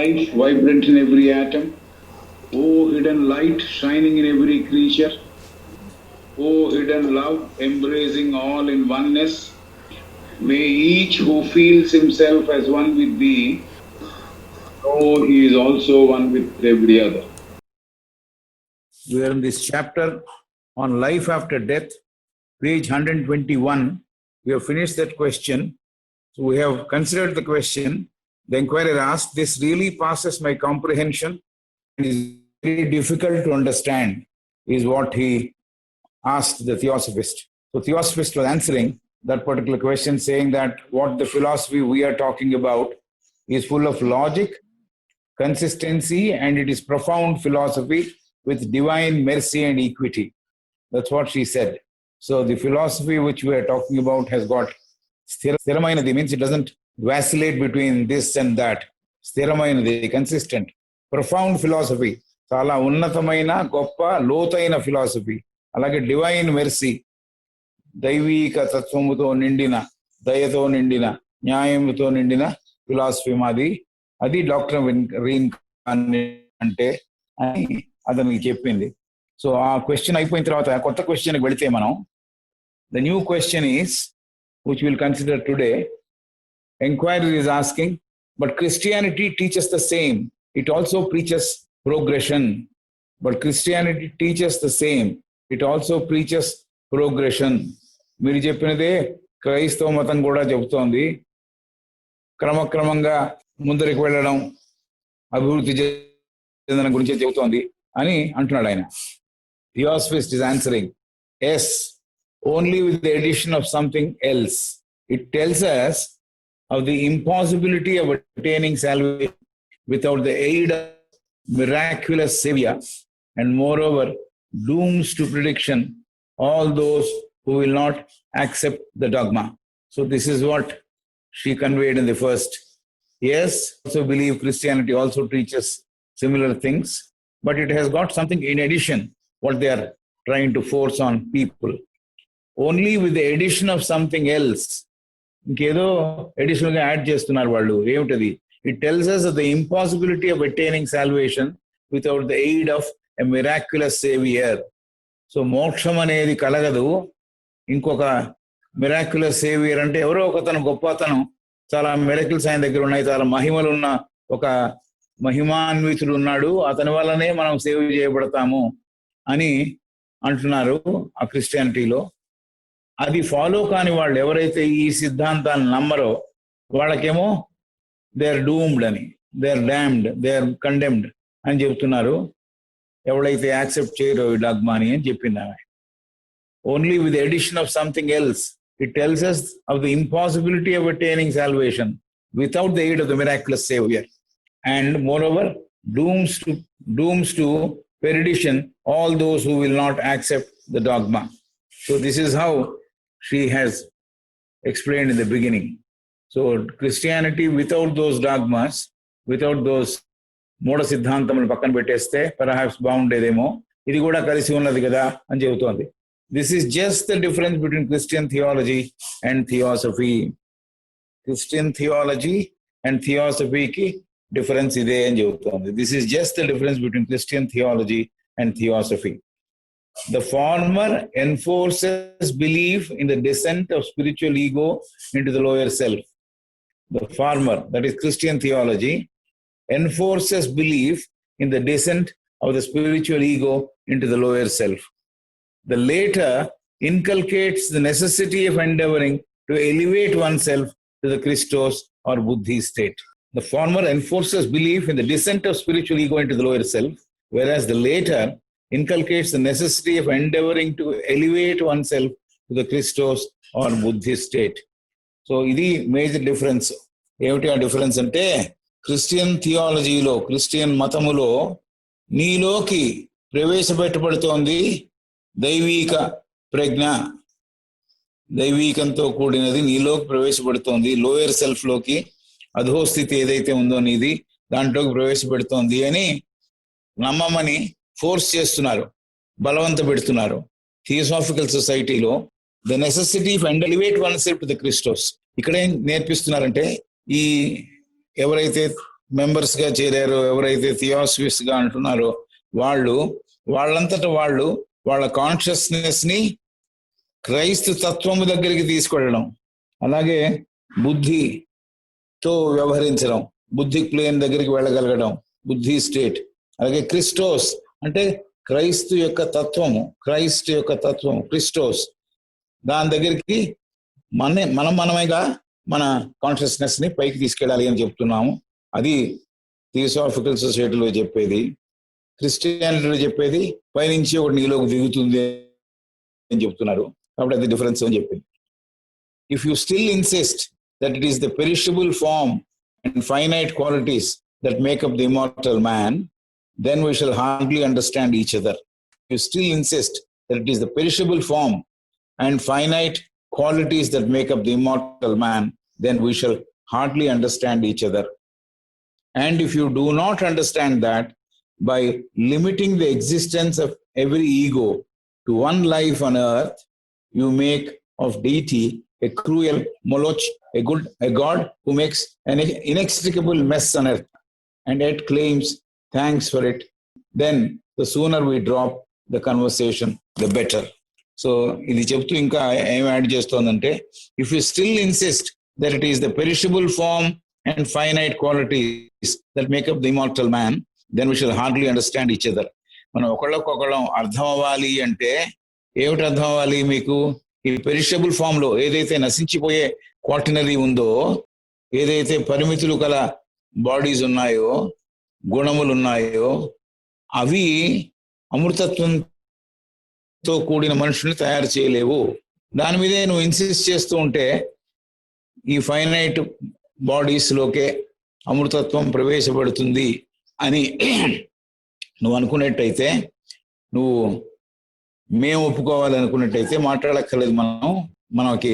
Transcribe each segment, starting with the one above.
life vibrant in every atom. O hidden light shining in every creature. O hidden love embracing all in oneness. May each who feels himself as one with thee know he is also one with every other. We are in this chapter on life after death, page 121. We have finished that question. So we have considered the question. The inquirer asked, this really passes my comprehension and is very difficult to understand, is what he asked the theosophist. So theosophist was answering that particular question, saying that what the philosophy we are talking about is full of logic, consistency, and it is profound philosophy with divine mercy and equity. That's what she said. So the philosophy which we are talking about has got sthiramainadi, means it doesn't vacillate between this and that. Sthiramainadi, consistent. Profound philosophy. Chala unnatamaina, goppa, lotaina philosophy. Alage divine mercy. Daivika tattvamuto nindina, dayato nindina, nyayamuto nindina philosophy madi. Adi doctrine of reincarnation ante ani adaniki cheppindi. So our question అయిపోయిన తర్వాత కొత్త క్వశ్చన్కి వెళితే మనం, the new question is, which we'll consider today, inquiry is asking, but Christianity teaches the same. It also preaches progression. But Christianity teaches the same. It also preaches progression. మీరు చెప్పినదే క్రైస్తవ మతం కూడా చెబుతోంది. క్రమక్రమంగా ముందరికి వెళ్ళడం, అభివృద్ధి చెందడం గురించి చెబుతోంది అని అంటున్నాడు ఆయన. Theosophist is answering, yes, only with the addition of something else. It tells us of the impossibility of attaining salvation without the aid of miraculous Savior, and moreover, dooms to prediction all those who will not accept the dogma. So this is what she conveyed in the first. Yes, also believe Christianity also teaches similar things, but it has got something in addition, what they are trying to force on people. Only with the addition of something else. ఇంకేదో అడిషనల్గా add చేస్తున్నారు వాళ్ళు. ఏమిటది? It tells us of the impossibility of attaining salvation without the aid of a miraculous savior. So మోక్షం అనేది కలగదు ఇంకొక miraculous saviour అంటే ఎవరో ఒకతను గొప్పతనం, చాలా మిరాకిల్స్ ఆయన దగ్గర ఉన్నాయి, చాలా మహిమలు ఉన్న ఒక మహిమాన్వితుడు ఉన్నాడు, అతని వల్లనే మనం సేవ్ చేయబడతాము అని అంటున్నారు ఆ క్రిస్టియానిటీలో. అది ఫాలో కాని వాళ్ళు ఎవరైతే ఈ సిద్ధాంతాన్ని నమ్మరో వాళ్ళకేమో దే ఆర్ డూమ్డ్ అని, they are damned, they are condemned అని చెబుతున్నారు. ఎవరైతే యాక్సెప్ట్ చేయరో ఈ డాగ్మాని అని చెప్పింది ఆమె. Only with addition of something else it tells us of the impossibility of attaining salvation without the aid of the miraculous savior, and moreover dooms to perdition all those who will not accept the dogma. So this is how she has explained in the beginning. So Christianity without those dogmas, without those మూఢ సిద్ధాంతములు పక్కన పెట్టేస్తే perhaps బాగుండేదేమో, ఇది కూడా కలిసి ఉన్నది కదా అని చెబుతోంది. This is just the difference between Christian theology and theosophy. Christian theology and theosophy ki difference ide అని చెబుతోంది. This is just the difference between Christian theology and theosophy. The former enforces belief in the descent of spiritual ego into the lower self. The former, that is Christian theology, enforces belief in the descent of the spiritual ego into the lower self. The later inculcates the necessity of endeavoring to elevate oneself to the Christos or Buddhi state. The former enforces belief in the descent of spiritual ego into the lower self, whereas the later inculcates the necessity of endeavoring to elevate oneself to the Christos or Buddhi state. So, ఇది major difference. ఏమిటి ఆ difference అంటే, Christian థియాలజీలో, Christian మతములో నీలోకి ప్రవేశపెట్టబడుతోంది దైవీక ప్రజ్ఞ, దైవీకంతో కూడినది నీలోకి ప్రవేశపెడుతోంది, lower సెల్ఫ్లోకి, అధోస్థితి ఏదైతే ఉందో నీది దాంట్లోకి ప్రవేశపెడుతోంది అని నమ్మమని ఫోర్స్ చేస్తున్నారు, బలవంత పెడుతున్నారు. థియోసాఫికల్ సొసైటీలో the necessity of elevate one self to the Christos. ఇక్కడ ఏం నేర్పిస్తున్నారంటే, ఈ ఎవరైతే మెంబర్స్ గా చేరారో, ఎవరైతే థియాసఫిస్ట్ గా అంటున్నారో వాళ్ళంతటా వాళ్ళు వాళ్ళ కాన్షియస్నెస్ ని క్రైస్తు తత్వము దగ్గరికి తీసుకెళ్ళడం, అలాగే బుద్ధితో వ్యవహరించడం, బుద్ధి ప్లేన్ దగ్గరికి వెళ్ళగలగడం, బుద్ధి స్టేట్. అలాగే క్రిస్టోస్ అంటే క్రైస్తు యొక్క తత్వము, క్రిస్టోస్, దాని దగ్గరికి మనమేగా మన కాన్షియస్నెస్ ని పైకి తీసుకెళ్ళాలి అని చెప్తున్నాము. అది థియోసాఫికల్ సొసైటీలో చెప్పేది. క్రిస్టియానిటీలో చెప్పేది పైనుంచి ఒకటి నీలోకి దిగుతుంది అని చెప్తున్నారు. కాబట్టి అది డిఫరెన్స్ అని చెప్పింది. If you still insist that it is the perishable form and finite qualities that make up the immortal man, then we shall hardly understand each other. You still insist that it is the perishable form and finite qualities that make up the immortal man, then we shall hardly understand each other. And if you do not understand that, by limiting the existence of every ego to one life on earth, you make of deity a cruel Moloch, a god who makes an inextricable mess on earth and yet claims thanks for it, then the sooner we drop the conversation, the better. So, ఇది చెప్తూ ఇంకా ఏం add చేస్తోందంటే, if you still insist that it is the perishable form and finite qualities that make up the immortal man, then we shall hardly understand each other. మనం ఒకళ్ళకొకళ్ళం అర్థం అవ్వాలి అంటే ఏమిటి అర్థం అవ్వాలి మీకు? ఈ పెరిషబుల్ ఫామ్ లో ఏదైతే నశించిపోయే క్వాటినరీ ఉందో, ఏదైతే పరిమితులు గల బాడీస్ ఉన్నాయో, గుణములు ఉన్నాయో, అవి అమృతత్వంతో కూడిన మనుషుల్ని తయారు చేయలేవు. దాని మీదే నువ్వు ఇన్సిస్ట్ చేస్తూ ఉంటే ఈ ఫైనైట్ బాడీస్ లోకే అమృతత్వం ప్రవేశపడుతుంది అని నువ్వు అనుకున్నట్టయితే, నువ్వు మేము ఒప్పుకోవాలనుకున్నట్టయితే మాట్లాడక్కర్లేదు. మనకి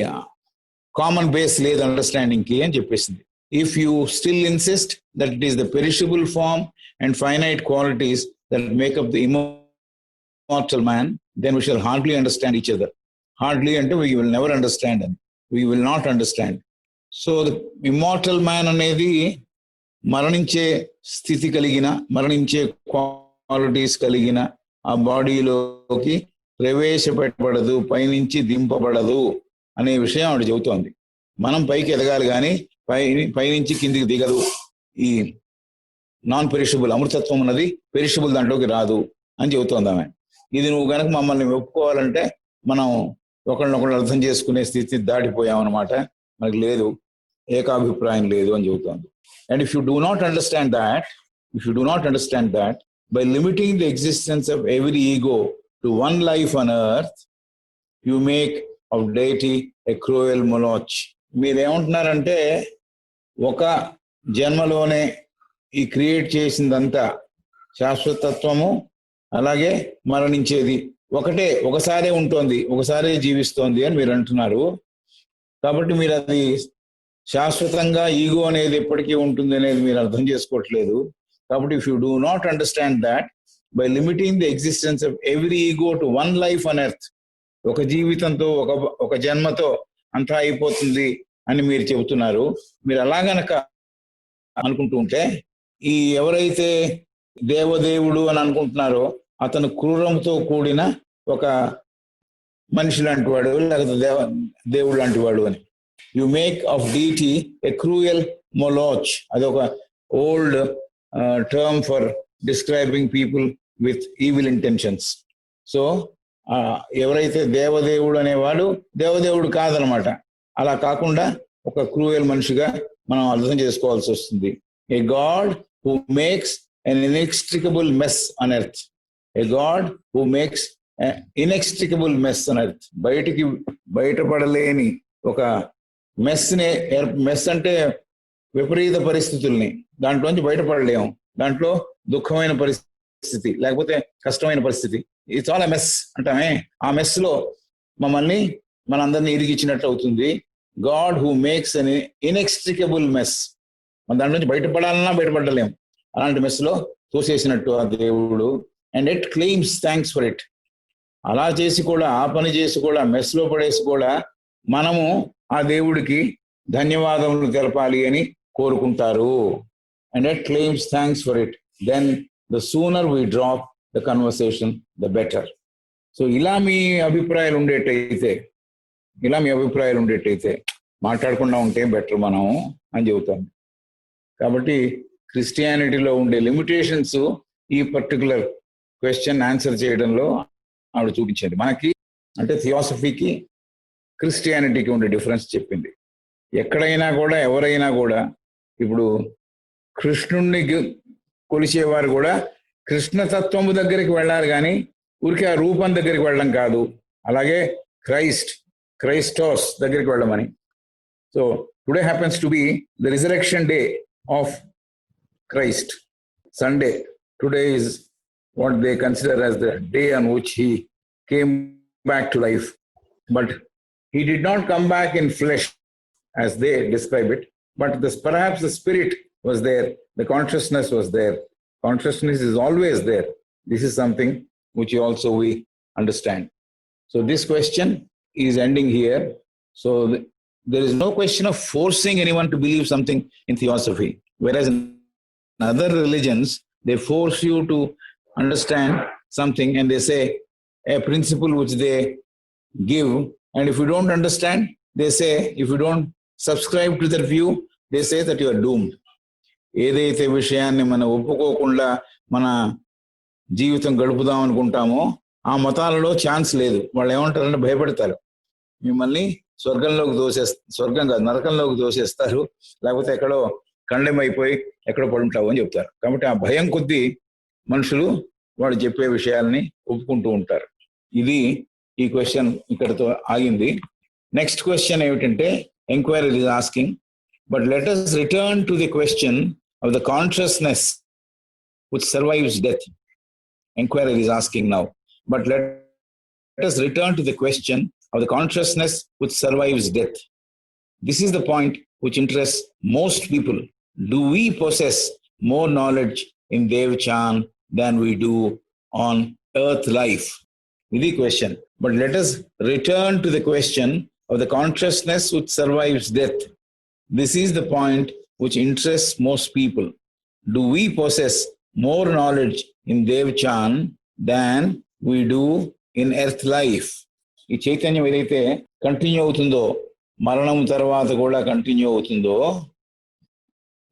కామన్ బేస్ లేదు అండర్స్టాండింగ్ కి అని చెప్పేసింది. If you still insist that it is the perishable form and finite qualities that make up the immortal man, then we shall hardly understand each other. Hardly అంటే we will never understand and we will not understand. So the immortal man అనేది మరణించే స్థితి కలిగిన, మరణించే qualities కలిగిన ఆ బాడీలోకి ప్రవేశపెట్టబడదు, పైనుంచి దింపబడదు అనే విషయం ఆవిడ చెబుతోంది. మనం పైకి ఎదగాలి కానీ పైనుంచి కిందికి దిగదు. ఈ నాన్ పెరిషబుల్ అమృతత్వం ఉన్నది పెరిషబుల్ దాంట్లోకి రాదు అని చెబుతోంది ఆమె. ఇది నువ్వు కనుక మమ్మల్ని ఒప్పుకోవాలంటే మనం ఒకళ్ళనొకళ్ళు అర్థం చేసుకునే స్థితి దాటిపోయామన్నమాట. మనకు లేదు, ఏకాభిప్రాయం లేదు అని చెబుతోంది. And if you do not understand that, by limiting the existence of every ego to one life on earth, you make of deity a cruel Moloch. మీరేమంటున్నారంటే, ఒక జన్మలోనే ఈ క్రియేట్ చేసిందంతా శాశ్వతత్వము, అలాగే మరణించేది ఒకసారే ఉంటుంది, ఒకసారే జీవిస్తోంది అని మీరు అంటున్నారు. కాబట్టి మీరు అది శాశ్వతంగా ఈగో అనేది ఎప్పటికీ ఉంటుంది అనేది మీరు అర్థం చేసుకోవట్లేదు. కాబట్టి if you do not understand that, by limiting the existence of every ego to one life on earth, ఒక జీవితంతో ఒక జన్మతో అంతా అయిపోతుంది అని మీరు చెబుతున్నారు. మీరు అలా గనక అనుకుంటూ ఉంటే, ఈ ఎవరైతే దేవదేవుడు అని అనుకుంటున్నారో అతను క్రూరంతో కూడిన ఒక మనిషి లాంటి వాడు, లేకపోతే దేవుడు లాంటి వాడు అని. You make of deity a cruel Moloch. అదొక old term for describing people with evil intentions. So ఎవరైతే దేవదేవుడు అనేవాడు దేవదేవుడు కాదనమాట. అలా కాకుండా ఒక క్రూయల్ మనిషిగా మనం అర్థం చేసుకోవాల్సి వస్తుంది. A god who makes an inextricable mess on earth. A God who makes an inextricable mess on earth. బయటపడలేని ఒక మెస్ అంటే విపరీత పరిస్థితుల్ని, దాంట్లోంచి బయటపడలేము. దాంట్లో దుఃఖమైన పరిస్థితి, లేకపోతే కష్టమైన పరిస్థితి, ఇది చాలా మెస్ అంటామే. ఆ మెస్ లో మనందరినీ ఇరిగించినట్టు అవుతుంది. God who makes an inextricable mess. మన దాంట్లో నుంచి బయటపడాలన్నా బయటపడలేము, అలాంటి మెస్ లో తోసేసినట్టు ఆ దేవుడు. And it claims thanks for it. అలా చేసి కూడా, ఆ పని చేసి కూడా, మెస్ లో పడేసి కూడా మనము ఆ దేవుడికి ధన్యవాదములు తెలపాలి అని కోరుకుంటారు. and yet claims thanks for it, then the sooner we drop the conversation, the better. So ఇలా మీ అభిప్రాయాలు ఉండేటైతే మాట్లాడకుండా ఉంటే బెటర్ మనం అని చెబుతాం. కాబట్టి క్రిస్టియానిటీలో ఉండే లిమిటేషన్స్ ఈ పర్టికులర్ క్వశ్చన్ ఆన్సర్ చేయడంలో ఆవిడ చూపించింది. మనకి అంటే థియాసఫీకి క్రిస్టియానిటీకి ఉండే డిఫరెన్స్ చెప్పింది. ఎక్కడైనా కూడా ఎవరైనా కూడా ఇప్పుడు కృష్ణుణ్ణి కొలిచేవారు కూడా కృష్ణతత్వము దగ్గరికి వెళ్ళాలి కానీ ఊరికే ఆ రూపం దగ్గరికి వెళ్ళడం కాదు. అలాగే క్రైస్టోస్ దగ్గరికి వెళ్ళమని. So today happens to be the resurrection day of Christ. Sunday today is what they consider as the day on which he came back to life. But he did not come back in flesh as they describe it, but perhaps the spirit was there, the consciousness was there. Consciousness is always there. This is something which also we understand. So this question is ending here. So there is no question of forcing anyone to believe something in theosophy, whereas in other religions they force you to understand something and they say a principle which they give, and if you don't understand, they say, if you don't subscribe to their view, they say that you are doomed. ఏదైతే విషయాన్ని మనం ఒప్పుకోకుండా మన జీవితం గడుపుదాం అనుకుంటామో ఆ మతాలలో chance లేదు. వాళ్ళు ఏమంటారంటే భయపడతారు, మిమ్మల్ని స్వర్గం కాదు నరకంలోకి దోసేస్తారు, లేకపోతే ఎక్కడో కండెం అయిపోయి ఎక్కడో పడుంటావు అని చెప్తారు. కాబట్టి ఆ భయం కొద్దీ మనుషులు వాళ్ళు చెప్పే విషయాల్ని ఒప్పుకుంటూ ఉంటారు. ఇది ఈ క్వశ్చన్ ఇక్కడతో ఆగింది. నెక్స్ట్ క్వశ్చన్ ఏమిటంటే enquiry is asking, but let us return to the question of the consciousness which survives death. Enquirer is asking now, but let us return to the question of the consciousness which survives death. This is the point which interests most people. Do we possess more knowledge in Devachan than we do on earth life? This is the question. But let us return to the question of the consciousness which survives death. This is the point which interests most people. Do we possess more knowledge in Devachan than we do in earth life? ఈ చైతన్యం ఏదైతే continue అవుతుందో, మరణం తర్వాత కూడా continue అవుతుందో,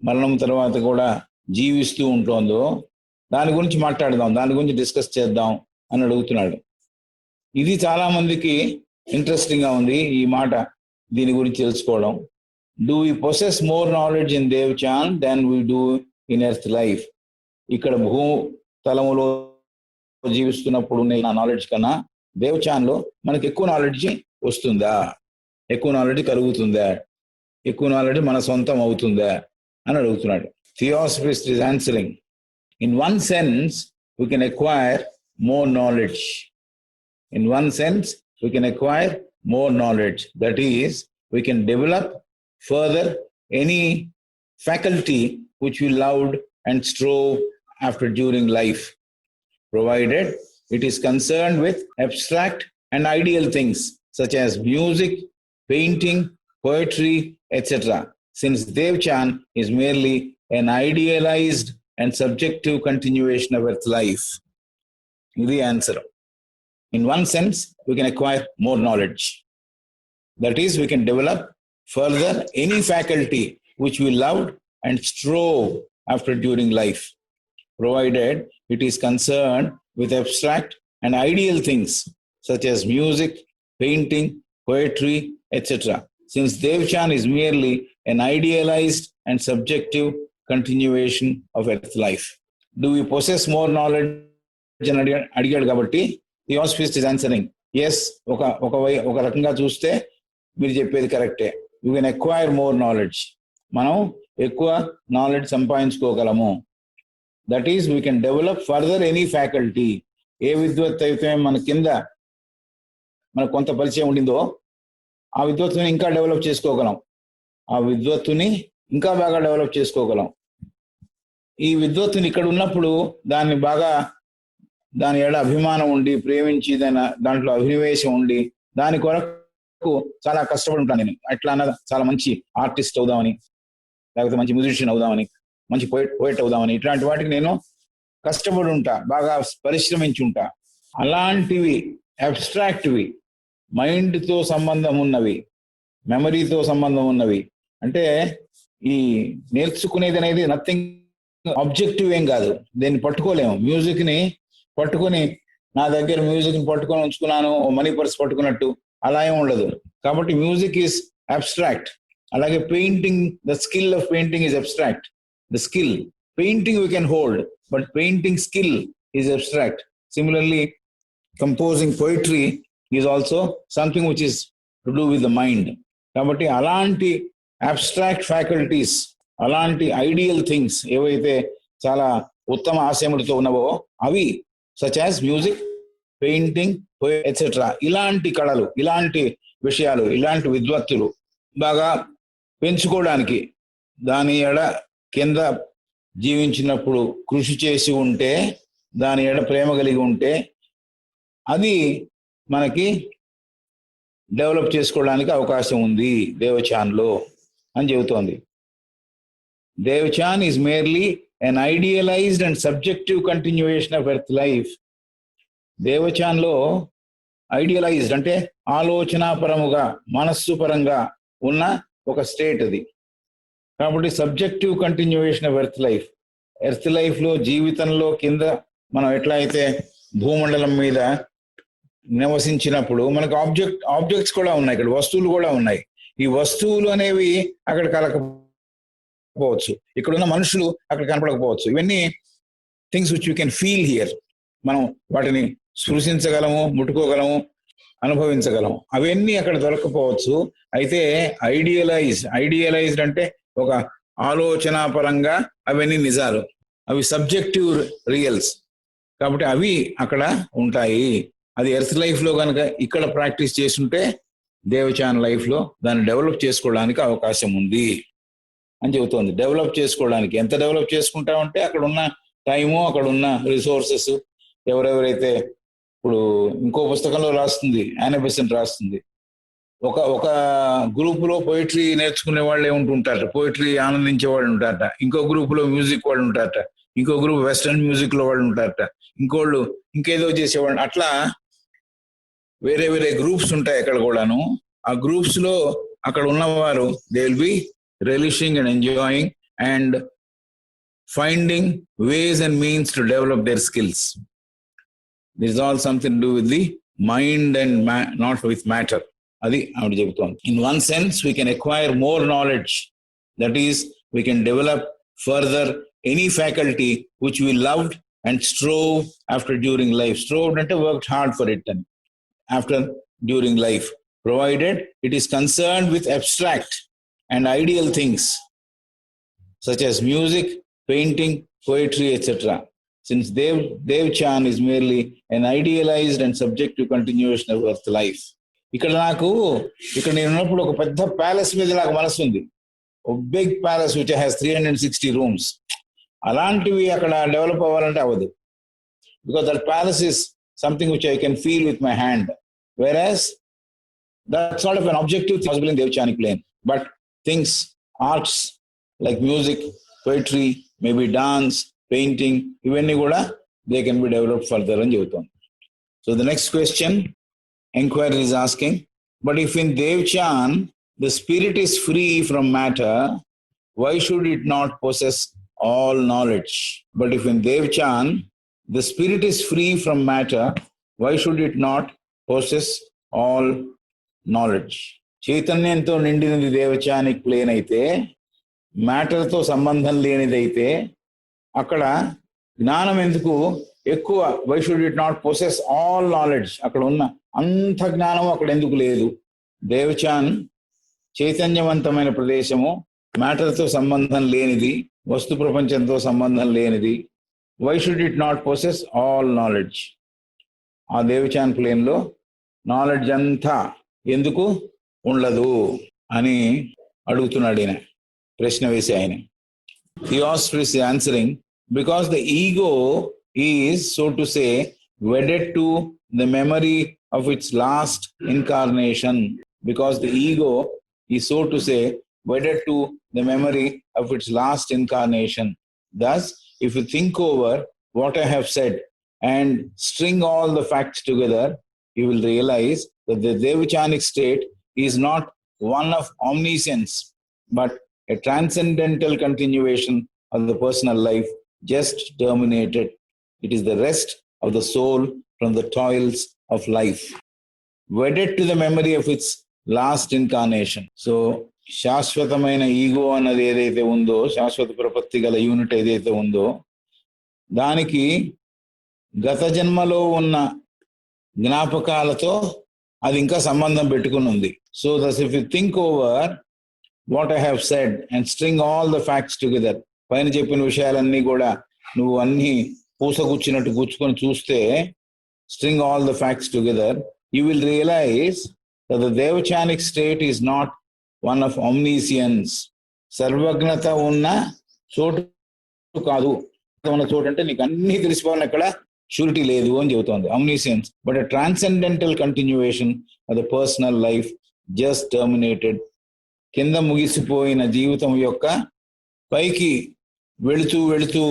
మరణం తర్వాత కూడా జీవిస్తూ ఉంటుందో, దాని గురించి మాట్లాడదాం, దాని గురించి డిస్కస్ చేద్దాం అని అడుగుతున్నాడు. ఇది చాలా మందికి ఇంట్రెస్టింగ్ గా ఉంది ఈ మాట, దీని గురించి తెలుసుకోవడం. Do we possess more knowledge in Devachan than we do in earth life? ఇక్కడ భూతలములో జీవిస్తున్నప్పుడు ఉన్న నాలెడ్జ్ కన్నా దేవచాన్లో మనకి ఎక్కువ నాలెడ్జ్ వస్తుందా, ఎక్కువ నాలెడ్జ్ కలుగుతుందా, ఎక్కువ నాలెడ్జ్ మన సొంతం అవుతుందా అని అడుగుతున్నాడు. Theosophist is answering, in one sense we can acquire more knowledge. In one sense, we can acquire more knowledge. That is, we can develop further any faculty which we loved and strove after during life, provided it is concerned with abstract and ideal things such as music, painting, poetry, etc. Since Devachan is merely an idealized and subjective continuation of Earth life. The answer. In one sense, we can acquire more knowledge. That is, we can develop further any faculty which we loved and strove after during life, provided it is concerned with abstract and ideal things such as music, painting, poetry, etc. Since Devachan is merely an idealized and subjective continuation of Earth life. Do we possess more knowledge? అడిగాడు కాబట్టి theosophist is answering, yes. ఒక రకంగా చూస్తే మీరు చెప్పేది కరెక్టే. You can acquire more knowledge. మనం ఎక్కువ నాలెడ్జ్ సంపాదించుకోగలము. That is we can develop further any faculty. ఏ విద్వత్ అయితే మన కింద మనకు కొంత పరిచయం ఉండిందో ఆ విద్వత్తుని ఇంకా డెవలప్ చేసుకోగలం, ఆ విద్వత్తుని ఇంకా బాగా డెవలప్ చేసుకోగలం. ఈ విద్వత్తుని ఇక్కడ ఉన్నప్పుడు దాని ఏడ అభిమానం ఉండి, ప్రేమించి దాంట్లో అభినివేశం ఉండి, దాని కొరకు చాలా కష్టపడి ఉంటాను నేను. అట్లా అన్న చాలా మంచి ఆర్టిస్ట్ అవుదామని, లేకపోతే మంచి మ్యూజిషియన్ అవుదామని, మంచి పోయిట్ అవుదామని, ఇట్లాంటి వాటికి నేను కష్టపడి ఉంటా, బాగా పరిశ్రమించి ఉంటా. అలాంటివి అబ్స్ట్రాక్ట్వి, మైండ్తో సంబంధం ఉన్నవి, మెమరీతో సంబంధం ఉన్నవి, అంటే ఈ నేర్చుకునేది అనేది నథింగ్ ఆబ్జెక్టివ్ ఏం కాదు, దీన్ని పట్టుకోలేము. మ్యూజిక్ని పట్టుకొని నా దగ్గర మ్యూజిక్ని పట్టుకొని ఉంచుకున్నాను మనీ పర్స్ పట్టుకున్నట్టు అలా ఏం ఉండదు. కాబట్టి మ్యూజిక్ ఈజ్ అబ్స్ట్రాక్ట్. అలాగే painting, the skill of painting is abstract. The skill painting we can hold, but painting skill is abstract. Similarly composing poetry is also something which is to do with the mind. కాబట్టి అలాంటి abstract faculties, అలాంటి ideal things ఏవైతే చాలా ఉత్తమ ఆశయములతో ఉన్నవో అవి such as music, painting, etcetera, ఇలాంటి కళలు, ఇలాంటి విషయాలు, ఇలాంటి విద్వత్తులు బాగా పెంచుకోవడానికి, దాని ఎడ కింద జీవించినప్పుడు కృషి చేసి ఉంటే, దాని ఎడ ప్రేమ కలిగి ఉంటే అది మనకి డెవలప్ చేసుకోవడానికి అవకాశం ఉంది దేవచాన్లో అని చెబుతోంది. Devachan is merely an idealized and subjective continuation of earth life. దేవచాన్లో ఐడియలైజ్డ్ అంటే ఆలోచనాపరముగా, మనస్సు పరంగా ఉన్న ఒక స్టేట్ అది. కాబట్టి subjective continuation of earth life, earth లైఫ్లో జీవితంలో కింద మనం ఎట్లా అయితే భూమండలం మీద నివసించినప్పుడు మనకు ఆబ్జెక్ట్స్ కూడా ఉన్నాయి, ఇక్కడ వస్తువులు కూడా ఉన్నాయి. ఈ వస్తువులు అనేవి అక్కడ కలకపోవచ్చు, ఇక్కడున్న మనుషులు అక్కడ కనపడకపోవచ్చు. ఇవన్నీ things which you can feel here. మనం వాటిని స్పృశించగలము, ముట్టుకోగలము, అనుభవించగలము. అవన్నీ అక్కడ దొరకపోవచ్చు. అయితే ఐడియలైజ్డ్ అంటే ఒక ఆలోచనాపరంగా అవన్నీ నిజాలు, అవి సబ్జెక్టివ్ రియల్స్. కాబట్టి అవి అక్కడ ఉంటాయి. అది ఎర్త్ లైఫ్లో కనుక ఇక్కడ ప్రాక్టీస్ చేస్తుంటే దేవచాన్ లైఫ్లో దాన్ని డెవలప్ చేసుకోవడానికి అవకాశం ఉంది అని చెబుతోంది. డెవలప్ చేసుకోవడానికి ఎంత డెవలప్ చేసుకుంటామంటే అక్కడ ఉన్న టైము, అక్కడ ఉన్న రిసోర్సెస్, ఎవరెవరైతే ఇప్పుడు ఇంకో పుస్తకంలో రాస్తుంది, యానా బెసెంట్ రాస్తుంది, ఒక గ్రూపులో పోయిటరీ నేర్చుకునే వాళ్ళు ఏముంటుంటారట, పోయిటరీ ఆనందించే వాళ్ళు ఉంటారట, ఇంకో గ్రూపులో మ్యూజిక్ వాళ్ళు ఉంటారట, ఇంకో గ్రూప్ వెస్టర్న్ మ్యూజిక్ లో వాళ్ళు ఉంటారట, ఇంకోళ్ళు ఇంకేదో చేసేవాళ్ళు. అట్లా వేరే వేరే గ్రూప్స్ ఉంటాయి అక్కడ కూడాను. ఆ గ్రూప్స్ లో అక్కడ ఉన్నవారు they will be relishing and enjoying and finding ways and means to develop their skills. This is all something to do with the mind and not with matter. అది ఆవిడ చెబుతోంది. In one sense we can acquire more knowledge, that is we can develop further any faculty which we loved and strove after during life. Stroved అంటే worked hard for it అని, after during life, provided it is concerned with abstract and ideal things such as music, painting, poetry, etc. Since Devchan is merely an idealized and subjective continuation of earth life. ఇక్కడ నేను ఉన్నప్పుడు ఒక పెద్ద palace మీద నాకు మనసు ఉంది, big palace which has 360 rooms. అలాంటివి అక్కడ డెవలప్ అవ్వాలంటే అవ్వదు, because that palace is something which I can feel with my hand, whereas that's sort of an objective thing possible in Devchanic plane. But things, arts like music, poetry, maybe dance, painting, ivanni kuda they can be developed further ani chebutam. So the next question inquiry is asking, but if in Devchan the spirit is free from matter, why should it not possess all knowledge? But if in Devchan the spirit is free from matter, why should it not possess all knowledge? చైతన్యంతో నిండినది దేవచానిక్ plane అయితే, మ్యాటర్తో సంబంధం లేనిదైతే అక్కడ జ్ఞానం ఎందుకు ఎక్కువ? Why should it not possess all knowledge? అక్కడ ఉన్న అంత జ్ఞానం అక్కడ ఎందుకు లేదు? దేవచాన్ చైతన్యవంతమైన ప్రదేశము, మ్యాటర్తో సంబంధం లేనిది, వస్తు ప్రపంచంతో సంబంధం లేనిది. Why should it not possess all knowledge? ఆ దేవచాన్ ప్లేన్లో నాలెడ్జ్ అంతా ఎందుకు ఉండదు అని అడుగుతున్నాడు ఈయన, ప్రశ్న వేసి ఆయన. Theosophist is answering, because the ego is, so to say, wedded to the memory of its last incarnation. Because the ego is, so to say, wedded to the memory of its last incarnation. Thus, if you think over what I have said and string all the facts together, you will realize that the Devachanic state is not one of omniscience, but a transcendental continuation of the personal life just terminated. It is the rest of the soul from the toils of life, wedded to the memory of its last incarnation. So శాశ్వతమైన ego అన్నది ఏదైతే ఉందో, శాశ్వత ప్రపత్తి గల unit ఏదైతే ఉందో, దానికి గత జన్మలో ఉన్న జ్ఞాపకాలతో అది ఇంకా సంబంధం పెట్టుకుని ఉంది. So thus if you think over what I have said and string all the facts together, పైన చెప్పిన విషయాలన్నీ కూడా నువ్వు అన్ని పూసగుచ్చినట్టు గుచ్చుకొని చూస్తే, string all the facts together, you will realize that the Devachanic state is not one of omniscience. సర్వజ్ఞత ఉన్న చోటు కాదు. ఉన్న చోటు అంటే నీకు అన్ని తెలిసిపోవాలి, అక్కడ షూరిటీ లేదు అని చెబుతోంది. omniscience, but a transcendental continuation of the personal life just terminated. కింద ముగిసిపోయిన జీవితం యొక్క పైకి వెళుతూ వెళుతూ,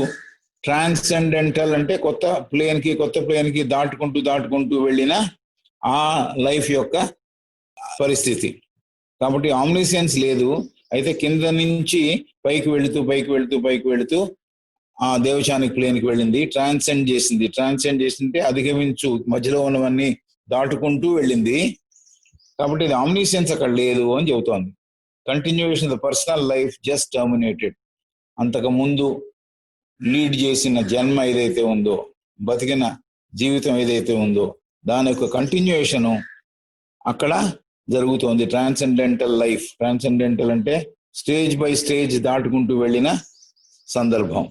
ట్రాన్సెండెంటల్ అంటే కొత్త ప్లేన్కి దాటుకుంటూ వెళ్ళిన ఆ లైఫ్ యొక్క పరిస్థితి. కాబట్టి ఆమ్నిసెన్స్ లేదు. అయితే కింద నుంచి పైకి వెళుతూ ఆ దేవచానిక్ ప్లేన్కి వెళ్ళింది, ట్రాన్సెండ్ చేసింది, అధిగమించు, మధ్యలో ఉన్నవన్నీ దాటుకుంటూ వెళ్ళింది. కాబట్టి ఇది ఆమ్నిసెన్స్ అక్కడ లేదు అని చెబుతోంది. Continuation the personal life just terminated. అంతకు ముందు లీడ్ చేసిన జన్మ ఏదైతే ఉందో, బతికిన జీవితం ఏదైతే ఉందో, దాని యొక్క కంటిన్యూయేషను అక్కడ జరుగుతోంది. ట్రాన్సెండెంటల్ లైఫ్, ట్రాన్సెండెంటల్ అంటే స్టేజ్ బై స్టేజ్ దాటుకుంటూ వెళ్ళిన సందర్భం.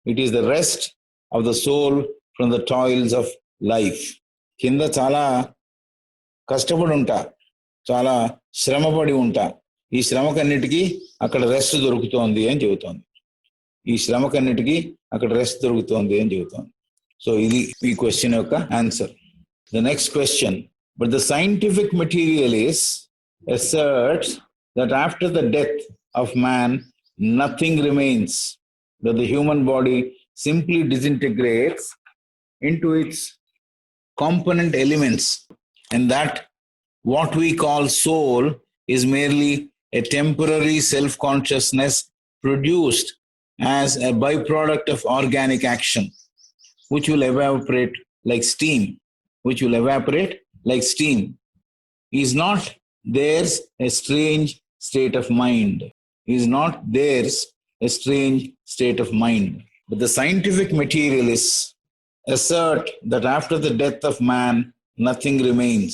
It is the rest of the soul from the toils of life. కింద చాలా కష్టపడి ఉంటా, చాలా శ్రమపడి ఉంటా, ఈ శ్రమకన్నిటికీ అక్కడ రెస్ట్ దొరుకుతోంది అని చెబుతోంది. సో ఇది ఈ క్వశ్చన్ యొక్క answer. The next question, but the scientific materialist asserts that after the death of man, nothing remains, that the human body simply disintegrates into its component elements, and that what we call soul is merely a temporary self-consciousness produced as a byproduct of organic action, which will evaporate like steam. Is not theirs a strange state of mind? But the scientific materialists assert that after the death of man, nothing remains,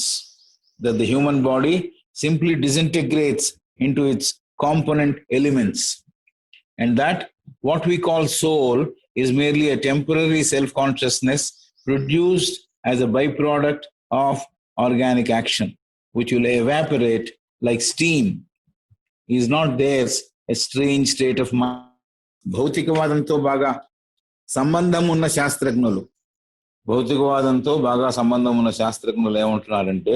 that the human body simply disintegrates into its component elements, and that what we call soul is merely a temporary self-consciousness produced as a byproduct of organic action, which will evaporate like steam. Is not theirs a strange state of mind? భౌతికవాదంతో బాగా సంబంధం ఉన్న శాస్త్రజ్ఞులు ఏమంటున్నారంటే,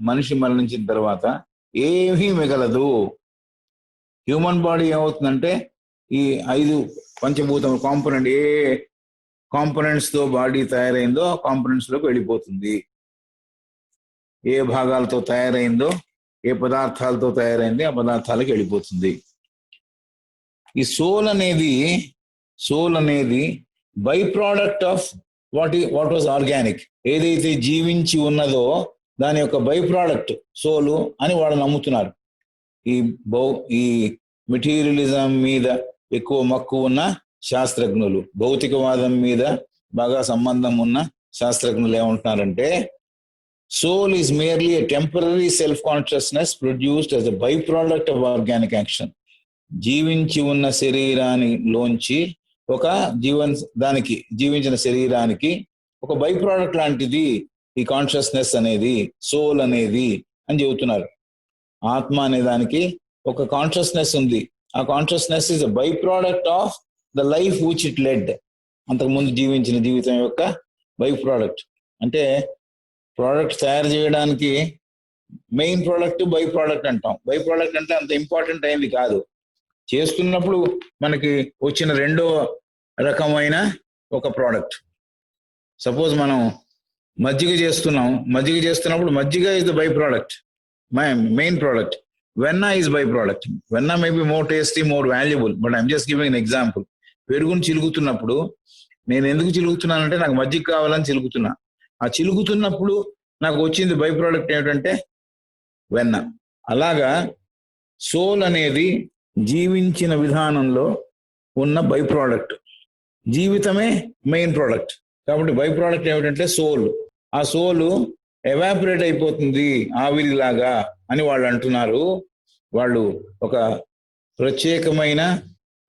మనిషి మరణించిన తర్వాత ఏమీ మిగలదు. హ్యూమన్ బాడీ ఏమవుతుందంటే, ఈ 5 పంచభూతం కాంపోనెంట్, ఏ కాంపోనెంట్స్ తో బాడీ తయారైందో ఆ కాంపోనెంట్స్ లోకి వెళ్ళిపోతుంది. ఏ భాగాలతో తయారైందో, ఏ పదార్థాలతో తయారైంది ఆ పదార్థాలకు వెళ్ళిపోతుంది. ఈ సోల్ అనేది by product of what was organic. ఏదైతే జీవించి ఉన్నదో దాని యొక్క బై ప్రోడక్ట్ సోలు అని వాళ్ళు నమ్ముతున్నారు. ఈ మెటీరియలిజం మీద ఎక్కువ మక్కువ ఉన్న శాస్త్రజ్ఞులు, భౌతికవాదం మీద బాగా సంబంధం ఉన్న శాస్త్రజ్ఞులు ఏమంటున్నారంటే, soul is merely a temporary self-consciousness produced as a byproduct of organic action. జీవించి ఉన్న శరీరానిలోంచి జీవించిన శరీరానికి ఒక బై ప్రోడక్ట్ లాంటిది ఈ కాన్షియస్నెస్ అనేది, సోల్ అనేది అని చెబుతున్నారు. ఆత్మ అనే దానికి ఒక కాన్షియస్నెస్ ఉంది. ఆ consciousness is a by product of the life which it lead. అంతకుముందు జీవించిన జీవితం యొక్క బై ప్రోడక్ట్. అంటే ప్రోడక్ట్ తయారు చేయడానికి మెయిన్ ప్రోడక్ట్, బై ప్రోడక్ట్ అంటాం. బై ప్రోడక్ట్ అంటే అంత ఇంపార్టెంట్ అయింది కాదు. చేస్తున్నప్పుడు మనకి వచ్చిన రెండో రకమైన ఒక ప్రోడక్ట్. సపోజ్ మనం మజ్జిగ చేస్తున్నప్పుడు మజ్జిగ is the by product, main product. వెన్న ఈజ్ బై ప్రోడక్ట్. వెన్న may be more tasty, more valuable, but I'm just giving an example. పెరుగుని చిలుగుతున్నప్పుడు నేను ఎందుకు చిలుగుతున్నానంటే నాకు మజ్జిగ కావాలని చిలుగుతున్నా. ఆ చిలుగుతున్నప్పుడు నాకు వచ్చింది బై ప్రోడక్ట్ ఏమిటంటే వెన్న. అలాగా సోల్ అనేది జీవించిన విధానంలో ఉన్న బై ప్రోడక్ట్. జీవితమే మెయిన్ ప్రోడక్ట్. కాబట్టి బై ప్రోడక్ట్ ఏమిటంటే సోల్. ఆ సోలు ఎవాపరేట్ అయిపోతుంది ఆవిరిలాగా అని వాళ్ళు అంటున్నారు. వాళ్ళు ఒక ప్రత్యేకమైన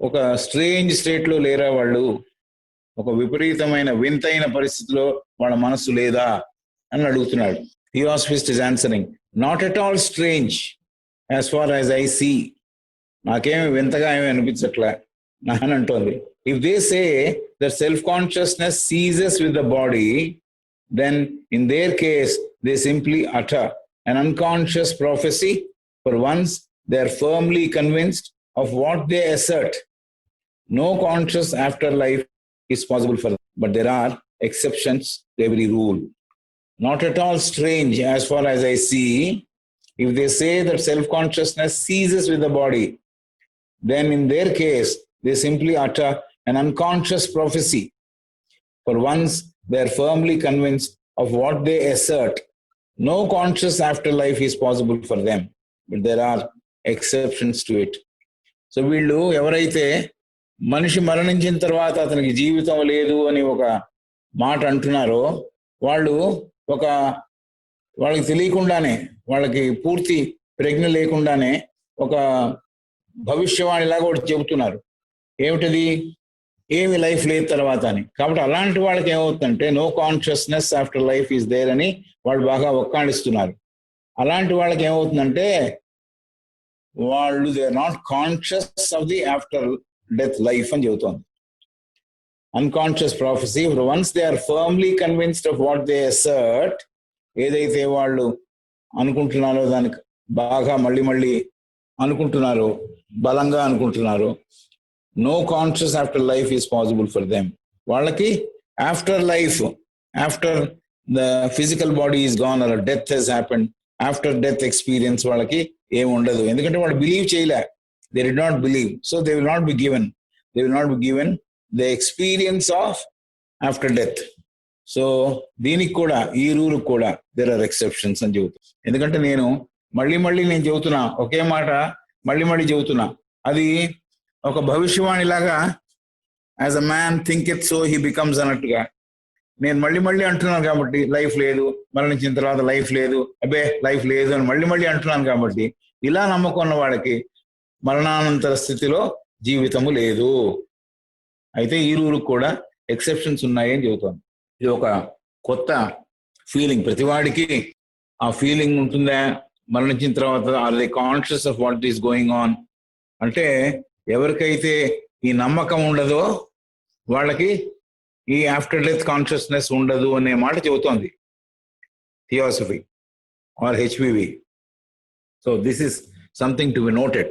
ఒక స్ట్రేంజ్ స్టేట్లో లేరా వాళ్ళు? ఒక విపరీతమైన వింతైన పరిస్థితిలో వాళ్ళ మనస్సు లేదా అని అడుగుతున్నాడు. Theosophist is answering, not at all strange as far as I see. నాకేమి వింతగా ఏమి అనిపించట్లే అని అంటోంది. If they say that self consciousness ceases with the body, then in their case they simply utter an unconscious prophecy, for once they are firmly convinced of what they assert. No conscious afterlife is possible for them, but there are exceptions to every rule. Not at all strange as far as I see, if they say that self-consciousness ceases with the body, then in their case they simply utter an unconscious prophecy, for once they are firmly convinced of what they assert. No conscious afterlife is possible for them, but there are exceptions to it. So వీళ్ళు ఎవరైతే మనిషి మరణించిన తర్వాత అతనికి జీవితం లేదు అని ఒక మాట అంటున్నారో వాళ్ళు వాళ్ళకి తెలియకుండానే, వాళ్ళకి పూర్తి ప్రజ్ఞ లేకుండానే ఒక భవిష్యవాణిలాగా ఒకటి చెబుతున్నారు. ఏమిటది? ఏమి లైఫ్ లేదు తర్వాత అని. కాబట్టి అలాంటి వాళ్ళకి ఏమవుతుందంటే no consciousness after life is there అని వాళ్ళు బాగా ఒక్కాడిస్తున్నారు. అలాంటి వాళ్ళకి ఏమవుతుందంటే వాళ్ళు they are not conscious of the after death life అని చెబుతోంది. Unconscious prophecy, once they are firmly convinced of what they assert, ఏదైతే వాళ్ళు అనుకుంటున్నారో దానికి బాగా మళ్ళీ మళ్ళీ అనుకుంటున్నారో, బలంగా అనుకుంటున్నారో, no conscious afterlife is possible for them. వాళ్ళకి after life, after the physical body is gone or death has happened, after death experience వాళ్ళకి ఏమి ఉండదు. ఎందుకంటే వాళ్ళు బిలీవ్ చేయలే, they do not believe, so they will not be given the experience of after death. So దీనికి కూడా, ఈ rule కూడా దేర్ ఆర్ ఎక్సెప్షన్స్ అని చెబుతాను. ఎందుకంటే నేను మళ్ళీ నేను చెబుతున్నా, ఒకే మాట మళ్ళీ చెబుతున్నా. అది ఒక భవిష్యవాణిలాగా, as a man think it so he becomes అన్నట్టుగా నేను మళ్ళీ అంటున్నాను. కాబట్టి లైఫ్ లేదు, మరణించిన తర్వాత లైఫ్ లేదు, లైఫ్ లేదు అని మళ్ళీ అంటున్నాను. కాబట్టి ఇలా నమ్మకున్న వాళ్ళకి మరణానంతర స్థితిలో జీవితము లేదు. అయితే ఈ రూల్ కూడా ఎక్సెప్షన్స్ ఉన్నాయి అని చెబుతాను. ఇది ఒక కొత్త ఫీలింగ్. ప్రతివాడికి ఆ ఫీలింగ్ ఉంటుందా మరణించిన తర్వాత? Are they conscious of what is going on? అంటే ఎవరికైతే ఈ నమ్మకం ఉండదో వాళ్ళకి ఈ ఆఫ్టర్ డెత్ కాన్షియస్నెస్ ఉండదు అనే మాట చెబుతోంది theosophy or HPB. So this is something to be noted.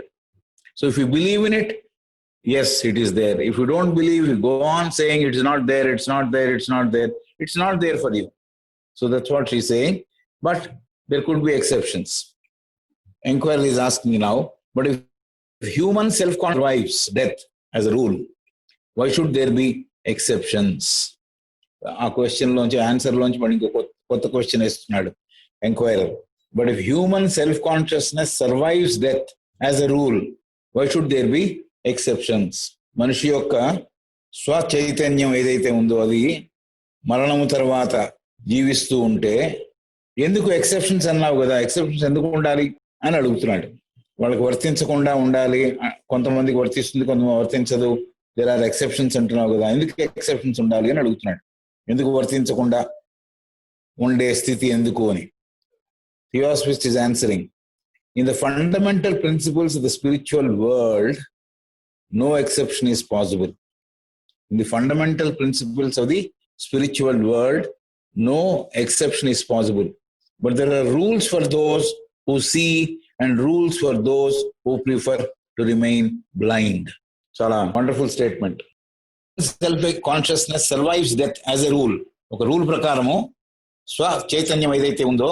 So if you believe in it, yes, it is there. If you don't believe, you go on saying it's not there, it's not there for you. So that's what she's saying. But there could be exceptions. Enquiry is asking now, but if human self-conscious survives death as a rule, why should there be exceptions? ఆ question లోంచి, answer లోంచి మనం ఇంకో కొత్త question వేస్తున్నాడు enquirer. But if human self consciousness survives death as a rule, why should there be exceptions? మనిషి యొక్క స్వచైతన్యం ఏదైతే ఉందో అది మరణము తర్వాత జీవిస్తూ ఉంటే ఎందుకు ఎక్సెప్షన్స్ అన్నావు కదా, ఎక్సెప్షన్స్ ఎందుకు ఉండాలి అని అడుగుతున్నాడు. వాళ్ళకి వర్తించకుండా ఉండాలి, కొంతమందికి వర్తిస్తుంది, కొంతమంది వర్తించదు, దేర్ ఆర్ ఎక్సెప్షన్స్ అంటున్నావు కదా, ఎందుకు ఎక్సెప్షన్స్ ఉండాలి అని అడుగుతున్నాడు. ఎందుకు వర్తించకుండా ఉండే స్థితి ఎందుకు అని. Theosophist is answering, in the fundamental principles of the spiritual world, no exception is possible. In the fundamental principles of the spiritual world, no exception is possible. but there are rules for those who see and rules for those who prefer to remain blind. Chala wonderful statement. Self consciousness survives death as a rule. ఒక rule ప్రకారము స్వ చైతన్యం ఏదైతే ఉందో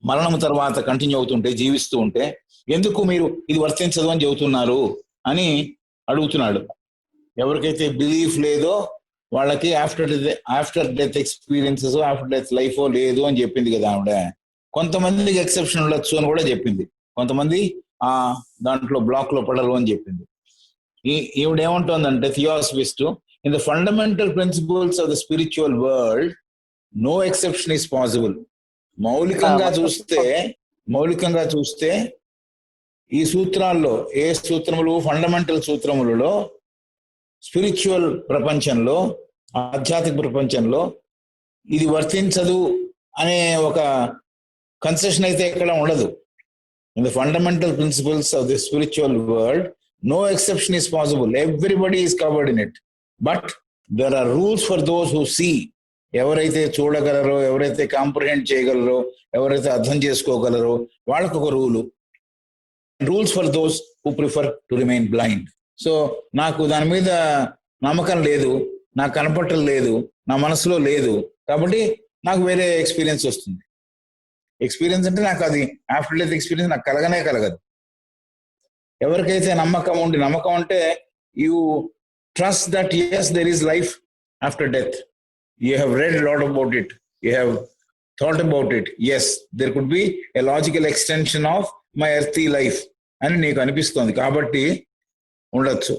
మరణం తర్వాత continue అవుతుంటే, జీవిస్తూ ఉంటే, ఎందుకు మీరు ఇది వర్తించదు అని చెబుతున్నారు అని అడుగుతున్నాడు. ఎవరికైతే బిలీఫ్ లేదో వాళ్ళకి after death experiences, after death life లేదు అని చెప్పింది కదా ఆవిడ. కొంతమందికి ఎక్సెప్షన్ ఉండొచ్చు అని కూడా చెప్పింది. కొంతమంది ఆ దాంట్లో బ్లాక్ లో పడరు అని చెప్పింది. ఈవిడేమంటుందంటే theosophist, in the fundamental principles of the spiritual world no exception is possible. మౌలికంగా చూస్తే ఈ సూత్రాల్లో ఏ సూత్రములు, ఫండమెంటల్ సూత్రములలో స్పిరిచువల్ ప్రపంచంలో, ఆధ్యాత్మిక ప్రపంచంలో ఇది వర్తించదు అనే ఒక కన్సెషన్ అయితే ఎక్కడ ఉండదు. In the fundamental principles of the spiritual world no exception is possible. Everybody is covered in it. But there are rules for those who see. ఎవరైతే చూడగలరో, ఎవరైతే కాంప్రిహెండ్ చేయగలరో, ఎవరైతే అర్థం చేసుకోగలరో వాళ్ళకు ఒక rules for those who prefer to remain blind. So నాకు దాని మీద నమ్మకం లేదు, నాకు కనపడటం లేదు, నా మనసులో లేదు, కాబట్టి నాకు వేరే ఎక్స్పీరియన్స్ వస్తుంది. ఎక్స్పీరియన్స్ అంటే నాకు అది ఆఫ్టర్ డెత్ ఎక్స్పీరియన్స్ నాకు కలగదు. ఎవరికైతే నమ్మకం అంటే you trust that yes there is life after death. You have read a lot about it, you have thought about it. Yes, there could be a logical extension of my earthly life అని నీకు అనిపిస్తుంది, కాబట్టి ఉండొచ్చు.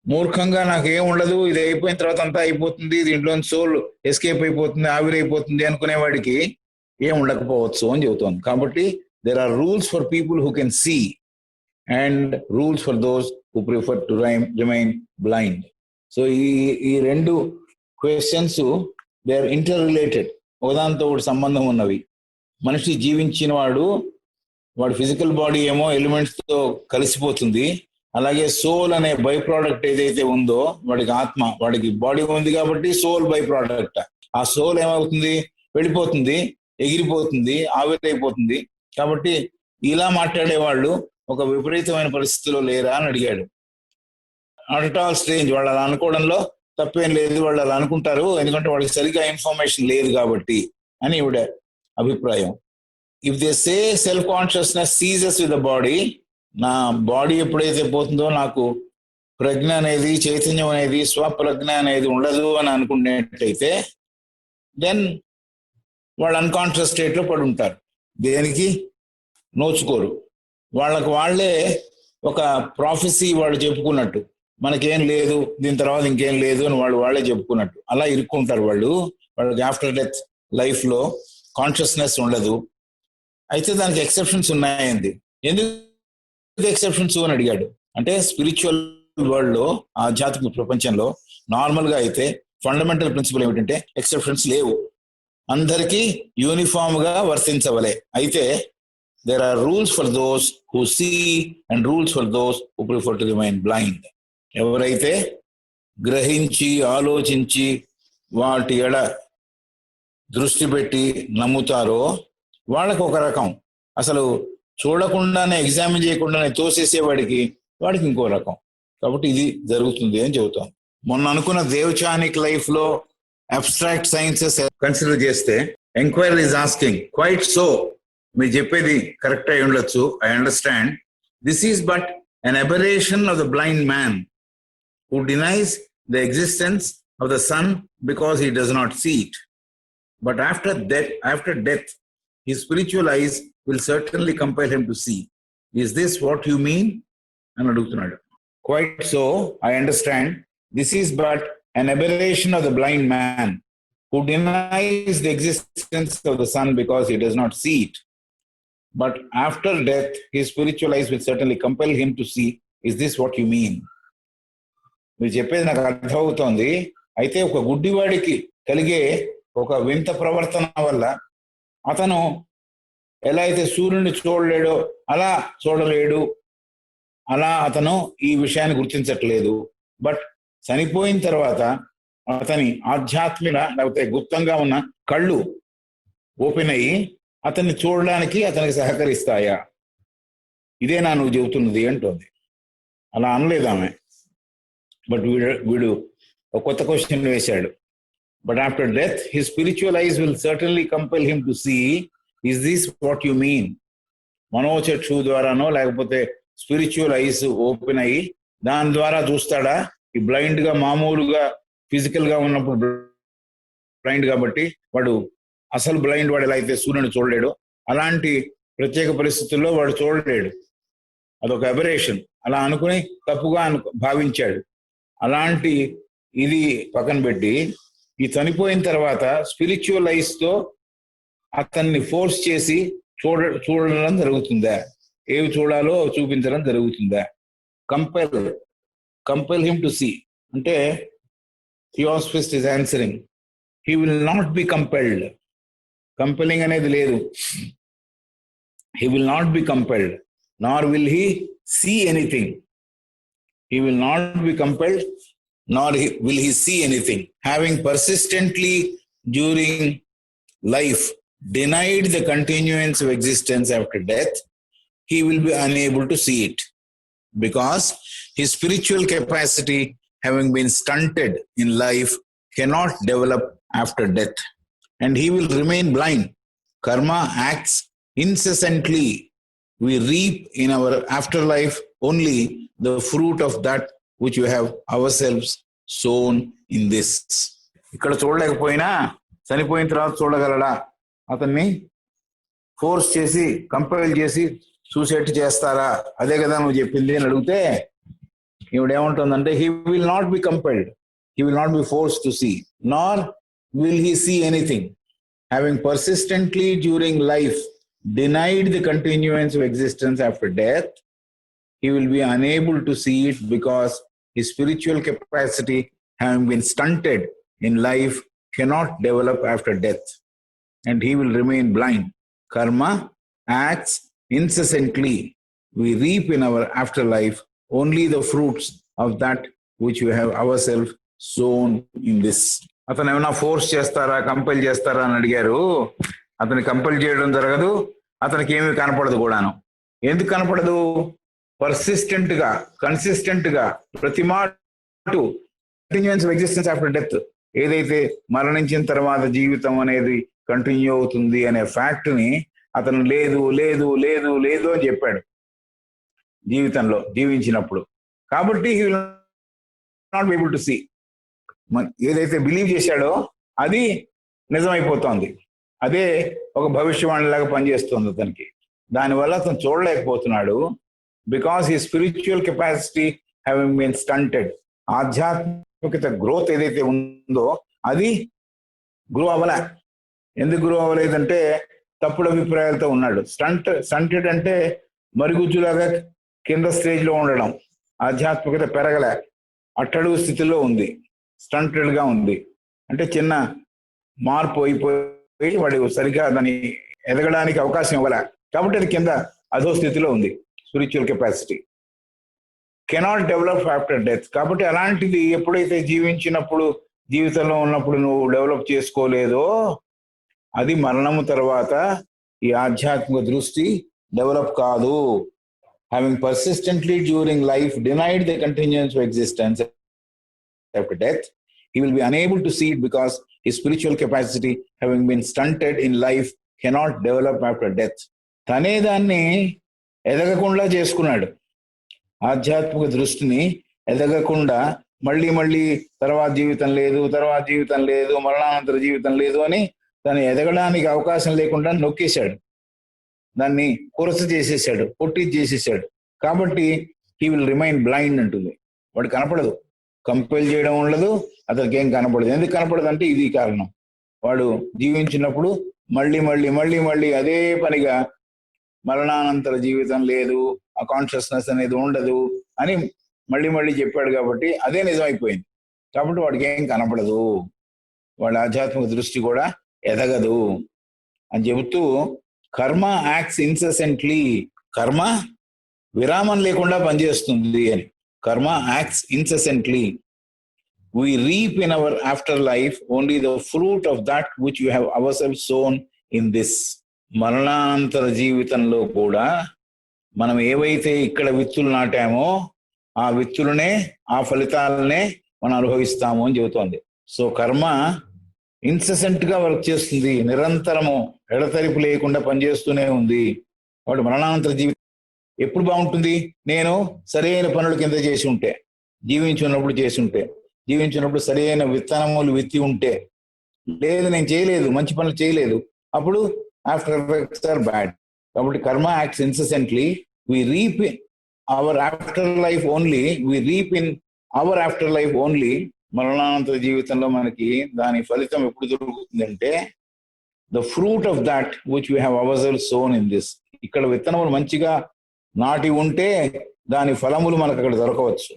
మూర్ఖంగా నాకేం ఉండదు, ఇది అయిపోయిన తర్వాత అంతా అయిపోతుంది, దీంట్లో సోల్ ఎస్కేప్ అయిపోతుంది, ఆవిరైపోతుంది అనుకునేవాడికి ఏం ఉండకపోవచ్చు అని చెబుతోంది. కాబట్టి there are rules for people who can see and rules for those who prefer to remain blind. So ఈ రెండు questions they are inter related, ఒకదానితో ఒకటి సంబంధం ఉన్నవి. మనిషి జీవించిన వాడు ఫిజికల్ బాడీ ఏమో ఎలిమెంట్స్ తో కలిసిపోతుంది, అలాగే సోల్ అనే బై ప్రోడక్ట్ ఏదైతే ఉందో వాడికి ఆత్మ, వాడికి బాడీ ఉంది కాబట్టి సోల్ బై ప్రోడక్ట్. ఆ సోల్ ఏమవుతుంది, వెళ్ళిపోతుంది, ఎగిరిపోతుంది, ఆవిరైపోతుంది. కాబట్టి ఇలా మాట్లాడే వాళ్ళు ఒక విపరీతమైన పరిస్థితిలో లేరా అని అడిగాడు. నాట్ అట్ ఆల్ స్ట్రేంజ్, వాళ్ళు అలా అనుకోవడంలో తప్పేం లేదు, వాళ్ళు అలా అనుకుంటారు ఎందుకంటే వాళ్ళకి సరిగ్గా ఇన్ఫర్మేషన్ లేదు కాబట్టి అని ఈవిడ అభిప్రాయం. If they say self consciousness ceases with the body, నా బాడీ ఎప్పుడైతే పోతుందో నాకు ప్రజ్ఞ అనేది, చైతన్యం అనేది, స్వప్రజ్ఞ అనేది ఉండదు అని అనుకునేటైతే దెన్ వాళ్ళు అన్కాన్షియస్ స్టేట్ లో పడి ఉంటారు, దేనికి నోచుకోరు. వాళ్ళకు వాళ్ళే ఒక ప్రాఫెసీ వాళ్ళు చెప్పుకున్నట్టు, మనకేం లేదు, దీని తర్వాత ఇంకేం లేదు అని వాళ్ళే చెప్పుకున్నట్టు అలా ఇరుక్కుంటారు వాళ్ళు. వాళ్ళకి ఆఫ్టర్ డెత్ లైఫ్ లో కాన్షియస్నెస్ ఉండదు. అయితే దానికి ఎక్సెప్షన్స్ ఉన్నాయండి. ఎందుకు ఎక్సెప్షన్స్ అని అడిగాడు. అంటే స్పిరిచువల్ వరల్డ్ లో, ఆధ్యాత్మిక ప్రపంచంలో నార్మల్ గా అయితే ఫండమెంటల్ ప్రిన్సిపల్ ఏమిటంటే ఎక్సెప్షన్స్ లేవు, అందరికీ యూనిఫామ్ గా వర్తించవలే. అయితే there are rules for those who see and rules for those who prefer to remain blind. ఎవరైతే గ్రహించి ఆలోచించి వాటి ఎడ దృష్టి పెట్టి నమ్ముతారో వాళ్ళకి ఒక రకం, అసలు చూడకుండానే ఎగ్జామిన్ చేయకుండానే తోసేసేవాడికి ఇంకో రకం. కాబట్టి ఇది జరుగుతుంది అని చెబుతాం. మొన్న అనుకున్న దేవచానిక్ లైఫ్ లో అబ్స్ట్రాక్ట్ సైన్సెస్ కన్సిడర్ చేస్తే enquiry is asking quite so, మీరు చెప్పేది కరెక్ట్ అయి ఉండొచ్చు, I understand. This is but an aberration of the blind man who denies the existence of the sun because he does not see it. But after death, his spiritual eyes will certainly compel him to see. Is this what you mean? అని అడుగుతున్నాడు. Quite so, I understand. This is but an aberration of the blind man who denies the existence of the sun because he does not see it. But after death, his spiritual eyes will certainly compel him to see. Is this what you mean? మీరు చెప్పేది నాకు అర్థమవుతోంది. అయితే ఒక గుడ్డివాడికి కలిగే ఒక వింత ప్రవర్తన వల్ల అతను ఎలా అయితే సూర్యుని చూడలేడో అలా చూడలేడు, అలా అతను ఈ విషయాన్ని గుర్తించట్లేదు. బట్ చనిపోయిన తర్వాత అతని ఆధ్యాత్మిక లేకపోతే గుప్తంగా ఉన్న కళ్ళు ఓపెన్ అయ్యి అతన్ని చూడడానికి అతనికి సహకరిస్తాయా? ఇదేనా నువ్వు చెబుతున్నది అంటోంది. అలా అనలేదు ఆమె. బట్ వీడు ఒక కొత్త క్వశ్చన్ వేశాడు. But after death his spiritual eyes will certainly compel him to see, is this what you mean? మనోచక్షు ద్వారానో లేకపోతే స్పిరిచువల్ ఐస్ ఓపెన్ అయ్యి దాని ద్వారా చూస్తాడా? ఈ బ్లైండ్ గా, మామూలుగా ఫిజికల్ గా ఉన్నప్పుడు బ్లైండ్ కాబట్టి వాడు అసలు బ్లైండ్ వాడు ఎలా అయితే సూర్యుని చూడలేడు, అలాంటి ప్రత్యేక పరిస్థితుల్లో వాడు చూడలేడు. అదొక అబరేషన్. అలా అనుకుని తప్పుగా భావించాడు. అలాంటి ఇది పక్కన పెట్టి ఈ చనిపోయిన తర్వాత స్పిరిచువల్ ఐస్ తో అతన్ని ఫోర్స్ చేసి చూడడం జరుగుతుందా? ఏవి చూడాలో చూపించడం జరుగుతుందా? కంపెల్ హిమ్ టు సీ అంటే theosophist is answering, he will not be compelled. Compelling అనేది లేదు. He will not be compelled, nor will he see anything. He will not be compelled, nor will he see anything. Having persistently during life denied the continuance of existence after death, he will be unable to see it, because his spiritual capacity, having been stunted in life, cannot develop after death, and he will remain blind. Karma acts incessantly. We reap in our afterlife only the fruit of that which we have ourselves sown in this. ఇక్కడ చూడలేకపోయినా చనిపోయిన తర్వాత చూడగలడా? అతన్ని force చేసి compel చేసి suicide చేస్తారా? అదే కదా నువ్వు చెప్పింది అని అడిగితే ఈవిడేమంటుందంటే, he will not be compelled, he will not be force to see, nor will he see anything. Having persistently during life denied the continuance of existence after death, he will be unable to see it, because his spiritual capacity, having been stunted in life, cannot develop after death, and he will remain blind. Karma acts incessantly. We reap in our afterlife only the fruits of that which we have ourselves sown in this. అతను ఏమైనా force చేస్తారా, compel చేస్తారా అని అడిగారు. అతన్ని compel చేయడం జరగదు, అతనికి ఏమీ కనపడదు కూడాను. ఎందుకు కనపడదు? పర్సిస్టెంట్ గా, కన్సిస్టెంట్ గా ప్రతి మాటు కంటిన్యూయన్స్ ఆఫ్ ఎగ్జిస్టెన్స్ ఆఫ్టర్ డెత్, ఏదైతే మరణించిన తర్వాత జీవితం అనేది కంటిన్యూ అవుతుంది అనే ఫ్యాక్ట్ ని అతను లేదు లేదు లేదు లేదు అని చెప్పాడు జీవితంలో, జీవించినప్పుడు. కాబట్టి he will not be able to see. ఏదైతే బిలీవ్ చేశాడో అది నిజమైపోతోంది. అదే ఒక భవిష్యవాణిలాగా పనిచేస్తుంది అతనికి. దానివల్ల అతను చూడలేకపోతున్నాడు. Because he spiritual capacity having been stunted. ఆధ్యాత్మికత గ్రోత్ ఏదైతే ఉందో అది గ్రో అవ్వలే. ఎందుకు గ్రో అవ్వలేదంటే తప్పుడు అభిప్రాయాలతో ఉన్నాడు. స్టంటెడ్ అంటే మరుగుజ్జులాగా కింద స్టేజ్ లో ఉండడం. ఆధ్యాత్మికత పెరగలే, అట్టడుగు స్థితిలో ఉంది, స్టంటెడ్ గా ఉంది. అంటే చిన్న మార్పు అయిపోయి వాడు సరిగ్గా దాన్ని ఎదగడానికి అవకాశం ఇవ్వలే. కాబట్టి అది కింద అధో స్థితిలో ఉంది. Spiritual capacity cannot develop after death. కాబట్టి అలాంటిది ఎప్పుడైతే జీవించినప్పుడు, జీవితంలో ఉన్నప్పుడు నువ్వు డెవలప్ చేసుకోలేదో, అది మరణము తర్వాత ఈ ఆధ్యాత్మిక దృష్టి డెవలప్ కాదు. Having persistently during life denied the continuance of existence after death, he will be unable to see it, because his spiritual capacity, having been stunted in life, cannot develop after death. తనే దాన్ని ఎదగకుండా చేసుకున్నాడు. ఆధ్యాత్మిక దృష్టిని ఎదగకుండా మళ్ళీ మళ్ళీ తర్వాత జీవితం లేదు, తర్వాత జీవితం లేదు, మరణానంతర జీవితం లేదు అని దాన్ని ఎదగడానికి అవకాశం లేకుండా నొక్కేశాడు. దాన్ని కొరస చేసేసాడు, పొట్టి చేసేసాడు. కాబట్టి హీ విల్ రిమైన్ బ్లైండ్ అంటుంది. వాడు కనపడదు, కంపెల్ చేయడం ఉండదు, అతనికి ఏం కనపడదు. ఎందుకు కనపడదు అంటే ఇది కారణం. వాడు జీవించినప్పుడు మళ్ళీ మళ్ళీ మళ్ళీ మళ్ళీ అదే పనిగా మరణానంతర జీవితం లేదు, ఆ కాన్షియస్నెస్ అనేది ఉండదు అని మళ్ళీ మళ్ళీ చెప్పాడు. కాబట్టి అదే నిజమైపోయింది. కాబట్టి వాడికి ఏం కనపడదు, వాడి ఆధ్యాత్మిక దృష్టి కూడా ఎదగదు అని చెబుతూ, కర్మ యాక్ట్స్ ఇన్సెసెంట్లీ, కర్మ విరామం లేకుండా పనిచేస్తుంది అని. కర్మ acts incessantly. We reap in our afterlife only the fruit of that which we have ourselves sown in this. మరణానంతర జీవితంలో కూడా మనం ఏవైతే ఇక్కడ విత్తులు నాటామో ఆ విత్తులనే, ఆ ఫలితాలనే మనం అనుభవిస్తాము అని చెబుతోంది. సో కర్మ ఇన్సెసెంట్ గా వర్క్ చేస్తుంది, నిరంతరము ఎడతెరిపి లేకుండా పనిచేస్తూనే ఉంది. కాబట్టి మరణానంతర జీవితం ఎప్పుడు బాగుంటుంది? నేను సరైన పనులు కింద చేసి ఉంటే, జీవించున్నప్పుడు చేసి ఉంటే, జీవించినప్పుడు సరైన విత్తనములు విత్తి ఉంటే. లేదు నేను చేయలేదు, మంచి పనులు చేయలేదు, అప్పుడు ఆఫ్టర్ ఎఫెక్ట్స్ ఆర్ బ్యాడ్. కాబట్టి karma acts incessantly. We reap our after life only, we reap in our after life only. మరణానంతర జీవితంలో మనకి దాని ఫలితం ఎప్పుడు దొరుకుతుందంటే the fruit of that which we have our sown in this. ఇక్కడ విత్తనములు మంచిగా నాటి ఉంటే దాని ఫలములు మనకు అక్కడ దొరకవచ్చు.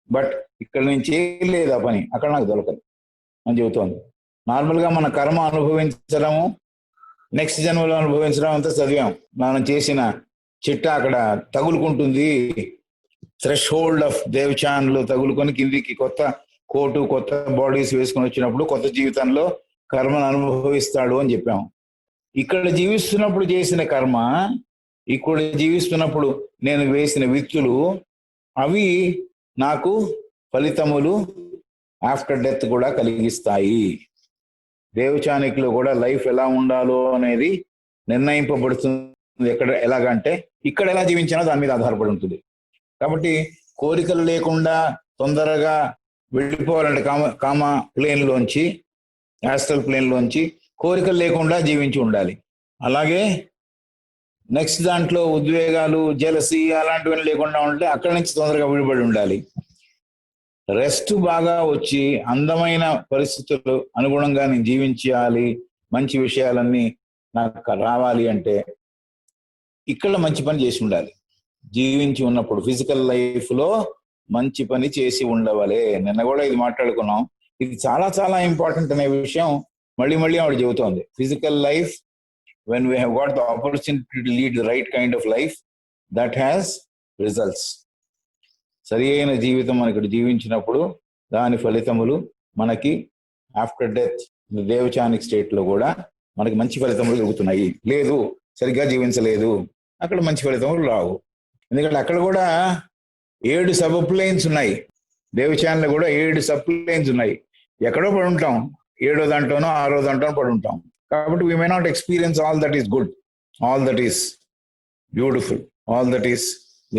బట్ ఇక్కడ నేను చేయలేదు ఆ పని, అక్కడ నాకు దొరకదు అని చెబుతోంది. నార్మల్గా మన కర్మ అనుభవించడము, నెక్స్ట్ జన్మలో అనుభవించడం అంతా చదివాం. మనం చేసిన చిట్ట అక్కడ తగులుకుంటుంది. థ్రెష్ హోల్డ్ ఆఫ్ దేవచాన్లు తగులుకొని కిందికి కొత్త కోటు, కొత్త బాడీస్ వేసుకొని వచ్చినప్పుడు కొత్త జీవితంలో కర్మను అనుభవిస్తాడు అని చెప్పాము. ఇక్కడ జీవిస్తున్నప్పుడు చేసిన కర్మ, ఇక్కడ జీవిస్తున్నప్పుడు నేను వేసిన విత్తులు, అవి నాకు ఫలితములు ఆఫ్టర్ డెత్ కూడా కలిగిస్తాయి. దేవచానికులు కూడా లైఫ్ ఎలా ఉండాలో అనేది నిర్ణయింపబడుతుంది. ఎలాగంటే ఇక్కడ ఎలా జీవించినా దాని మీద ఆధారపడి ఉంటుంది. కాబట్టి కోరికలు లేకుండా తొందరగా వెళ్ళిపోవాలంటే కామ ప్లేన్లోంచి, యాస్ట్రల్ ప్లేన్లోంచి కోరికలు లేకుండా జీవించి ఉండాలి. అలాగే నెక్స్ట్ దాంట్లో ఉద్వేగాలు, జెలసీ అలాంటివన్నీ లేకుండా ఉంటే అక్కడి నుంచి తొందరగా విడిపడి ఉండాలి. రెస్ట్ బాగా వచ్చి అందమైన పరిస్థితులు అనుగుణంగా నేను జీవించాలి, మంచి విషయాలన్నీ నాకు రావాలి అంటే ఇక్కడ మంచి పని చేసి ఉండాలి. జీవించి ఉన్నప్పుడు ఫిజికల్ లైఫ్ లో మంచి పని చేసి ఉండవలే. నిన్న కూడా ఇది మాట్లాడుకున్నాం. ఇది చాలా చాలా ఇంపార్టెంట్ అనే విషయం మళ్ళీ మళ్ళీ ఆవిడ చెబుతోంది. Physical life, when we have got the opportunity to lead the right kind of life, that has results. సరి అయిన జీవితం మనం ఇక్కడ జీవించినప్పుడు దాని ఫలితములు మనకి ఆఫ్టర్ డెత్ దేవచానిక్ స్టేట్ లో కూడా మనకి మంచి ఫలితములు దొరుకుతున్నాయి. లేదు సరిగ్గా జీవించలేదు, అక్కడ మంచి ఫలితములు రావు. ఎందుకంటే అక్కడ కూడా 7 సబ్ ప్లేన్స్ ఉన్నాయి. దేవచానిలో కూడా 7 సబ్ ప్లేన్స్ ఉన్నాయి. ఎక్కడో పడి ఉంటాం, 7వ దాంట్లోనో 6వ దాంట్లోనో పడి ఉంటాం. కాబట్టి we may not experience all that is good, all that is beautiful, all that is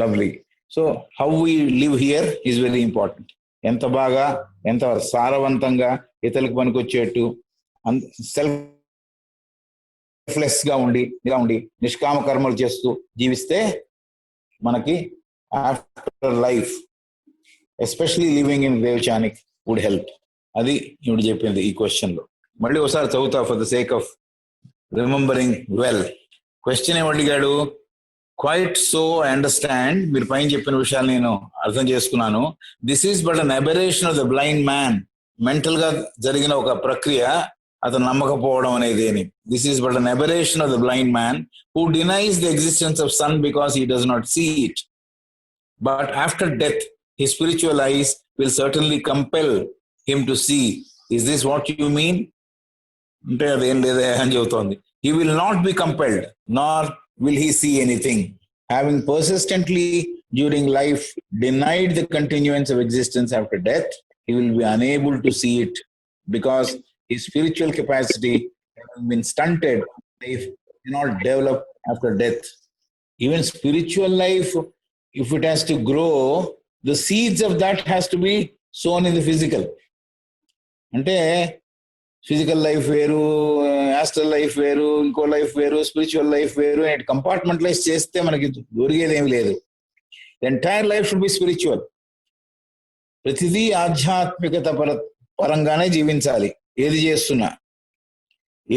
lovely. So how we live here is very important. ఎంత బాగా, ఎంత సారవంతంగా, ఇతరులకు పనికొచ్చేట్టు, సెల్ఫ్లెస్ గా ఉండి నిష్కామ కర్మలు చేస్తూ జీవిస్తే మనకి after life, especially living in Devachanic, would help. అది ఇప్పుడు చెప్పింది ఈ క్వశ్చన్ లో. మళ్ళీ ఒకసారి చదువుతా for the sake of remembering well. Question ఏమి అడిగాడు? క్వైట్ సో ఐ అండర్స్టాండ్, మీరు పైన చెప్పిన విషయాలు నేను అర్థం చేసుకున్నాను. This is but an aberration of the blind man. Mental గా జరిగిన ఒక ప్రక్రియ అతను నమ్మకపోవడం అనేది. This is but an aberration of the blind man who denies the existence of sun because he does not see it. But after death his spiritual eyes will certainly compel him to see. Is this what you mean? అంటే అదేం లేదే అని చెబుతోంది. He will not be compelled, nor will he see anything. Having persistently during life denied the continuance of existence after death, he will be unable to see it because his spiritual capacity has been stunted. If cannot develop after death. Even spiritual life, if it has to grow, the seeds of that has to be sown in the physical. అంటే physical life వేరు, astral life వేరు, ఇంకో life వేరు, spiritual life వేరు. Compartmentalise చేస్తే మనకి దొరికేది ఏమి లేదు. Entire life should be spiritual. ప్రతిదీ ఆధ్యాత్మికత పరంగానే జీవించాలి. ఏది చేస్తున్నా,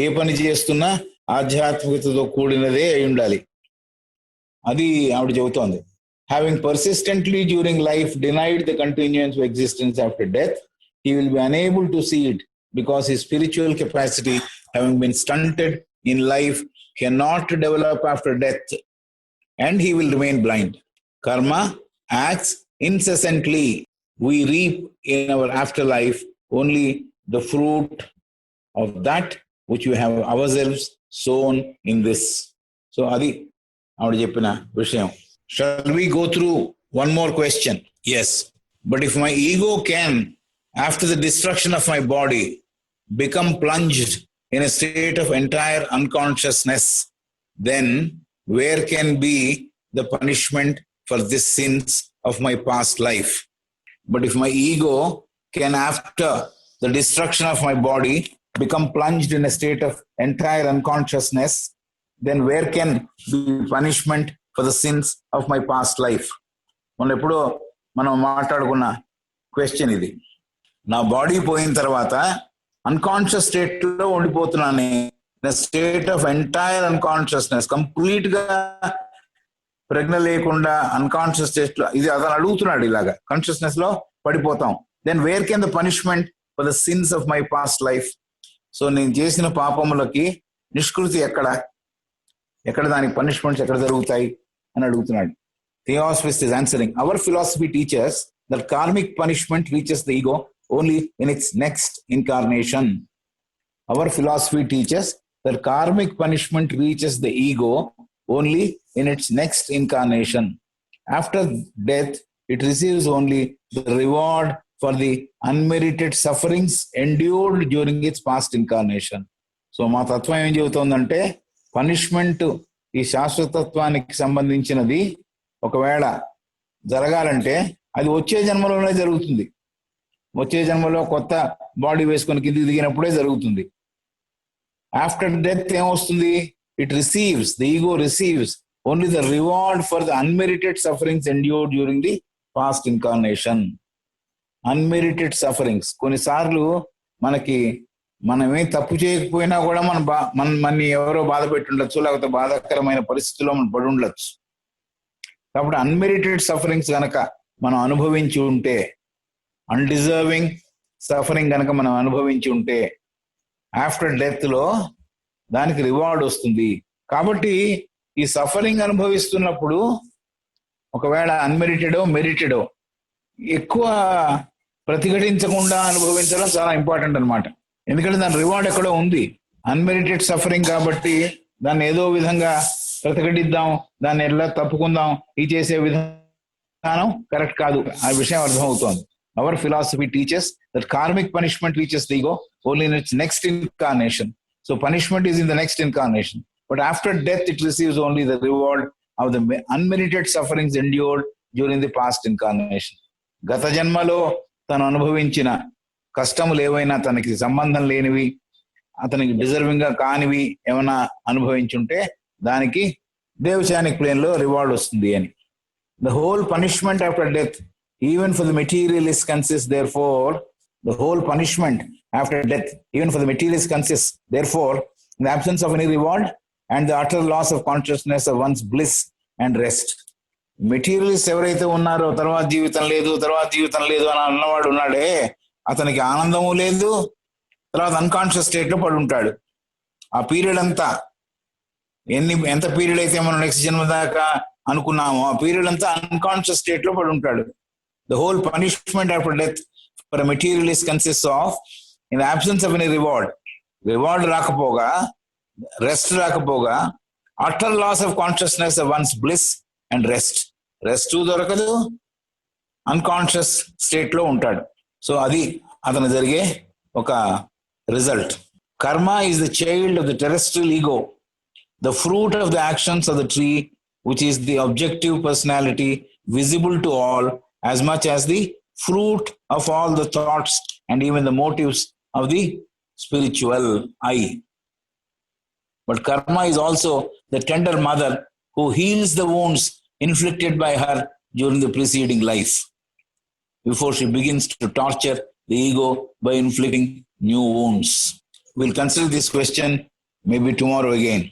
ఏ పని చేస్తున్నా ఆధ్యాత్మికతతో కూడినదే అయి ఉండాలి. అది ఆవిడ చెబుతోంది. Having persistently during life denied the continuance of existence after death, he will be unable to see it because his spiritual capacity, having been stunted in life, cannot develop after death, and he will remain blind. Karma acts incessantly. We reap in our afterlife only the fruit of that which we have ourselves sown in this. So adi avadu cheppina vishayam. Shall we go through one more question? Yes. But if my ego can, after the destruction of my body, become plunged in a state of entire unconsciousness, then where can be the punishment for these sins of my past life? But if my ego can, after the destruction of my body, become plunged in a state of entire unconsciousness, then where can be punishment for the sins of my past life? మొన్న ఎప్పుడో మనం మాట్లాడుకున్న question ఇది. నా body పోయిన తర్వాత unconscious state లో ఉండిపోతున్నాను, state of entire unconsciousness, complete గా ప్రజ్ఞ లేకుండా అన్కాన్షియస్ స్టేట్ లో, ఇది అతను అడుగుతున్నాడు, ఇలాగా కాన్షియస్నెస్ లో పడిపోతాం. Then where can the punishment for the sins of my past life? So నేను చేసిన పాపములకి నిష్కృతి ఎక్కడ దానికి పనిష్మెంట్స్ ఎక్కడ జరుగుతాయి అని అడుగుతున్నాడు. Theosophist is answering, our philosophy teaches that karmic punishment reaches the ego only in its next incarnation. Our philosophy teaches that karmic punishment reaches the ego only in its next incarnation. After death, it receives only the reward for the unmerited sufferings endured during its past incarnation. So మా తత్వం ఏం చెబుతోందంటే, punishment ఈ శాశ్వతత్వానికి సంబంధించినది ఒకవేళ జరగాలంటే అది వచ్చే జన్మలోనే జరుగుతుంది. వచ్చే జన్మలో కొత్త బాడీ వేసుకొని కిందికి దిగినప్పుడే జరుగుతుంది. ఆఫ్టర్ డెత్ ఏమొస్తుంది? It receives, the ego receives only the reward for the unmerited sufferings endured during the past incarnation. Unmerited sufferings, కొన్నిసార్లు మనమేం తప్పు చేయకపోయినా కూడా మన ఎవరో బాధ పెట్టి ఉండొచ్చు, లేకపోతే బాధాకరమైన పరిస్థితుల్లో మనం పడి ఉండొచ్చు. కాబట్టి అన్మెరిటెడ్ సఫరింగ్స్ కనుక మనం అనుభవించి ఉంటే, అన్డిజర్వింగ్ సఫరింగ్ కనుక మనం అనుభవించి ఉంటే, ఆఫ్టర్ డెత్ లో దానికి రివార్డ్ వస్తుంది. కాబట్టి ఈ సఫరింగ్ అనుభవిస్తున్నప్పుడు ఒకవేళ అన్మెరిటెడో మెరిటెడో ఎక్కువ ప్రతిఘటించకుండా అనుభవించడం చాలా ఇంపార్టెంట్ అనమాట. ఎందుకంటే దాని రివార్డ్ ఎక్కడో ఉంది. అన్మెరిటెడ్ సఫరింగ్ కాబట్టి దాన్ని ఏదో విధంగా ప్రతిఘటిద్దాం, దాన్ని ఎలా తప్పుకుందాం, ఈ చేసే విధానం కరెక్ట్ కాదు, ఆ విషయం అర్థమవుతోంది. Our philosophy teachers that karmic punishment reaches the ego only in its next incarnation. So punishment is in the next incarnation, but after death it receives only the reward of the unmerited sufferings endured during the past incarnation. గత జన్మలో తను అనుభవించిన కష్టములు ఏవైనా తనకి సంబంధం లేనివి, అతనికి డిజర్వింగ్ గా కానివి ఏమైనా అనుభవించుంటే దానికి దేవచానిక్ ప్లేన్ లో రివార్డ్ వస్తుంది అని. The whole punishment after death, even for the materialist, consists therefore, the whole punishment after death, even for the materialist, consists therefore in the absence of any reward and the utter loss of consciousness of one's bliss and rest. Materialist ఎవరైతే ఉన్నారో తర్వాత జీవితం లేదు అని అన్నవాడు ఉన్నాడే, అతనికి ఆనందము లేదు, తర్వాత అన్కాన్షియస్ స్టేట్ లో పడి ఉంటాడు. ఆ పీరియడ్ అంతా ఎంత పీరియడ్ అయితే మనం నెక్స్ట్ జన్మ దాకా అనుకున్నామో ఆ పీరియడ్ అంతా అన్కాన్షియస్ స్టేట్ లో పడి ఉంటాడు. The whole punishment after death for materialist consist of in absence of any reward రాకపోగా, రెస్ట్ రాకపోగా, utter loss of consciousness of one's bliss and rest దొరకదు, అన్కాన్షియస్ స్టేట్ లో ఉంటాడు. సో అది అతను జరిగే ఒక result. Karma is the child of the terrestrial ego, the fruit of the actions of the tree, which is the objective personality visible to all, as much as the fruit of all the thoughts and even the motives of the spiritual I. But karma is also the tender mother who heals the wounds inflicted by her during the preceding life, before she begins to torture the ego by inflicting new wounds. We'll consider this question maybe tomorrow again.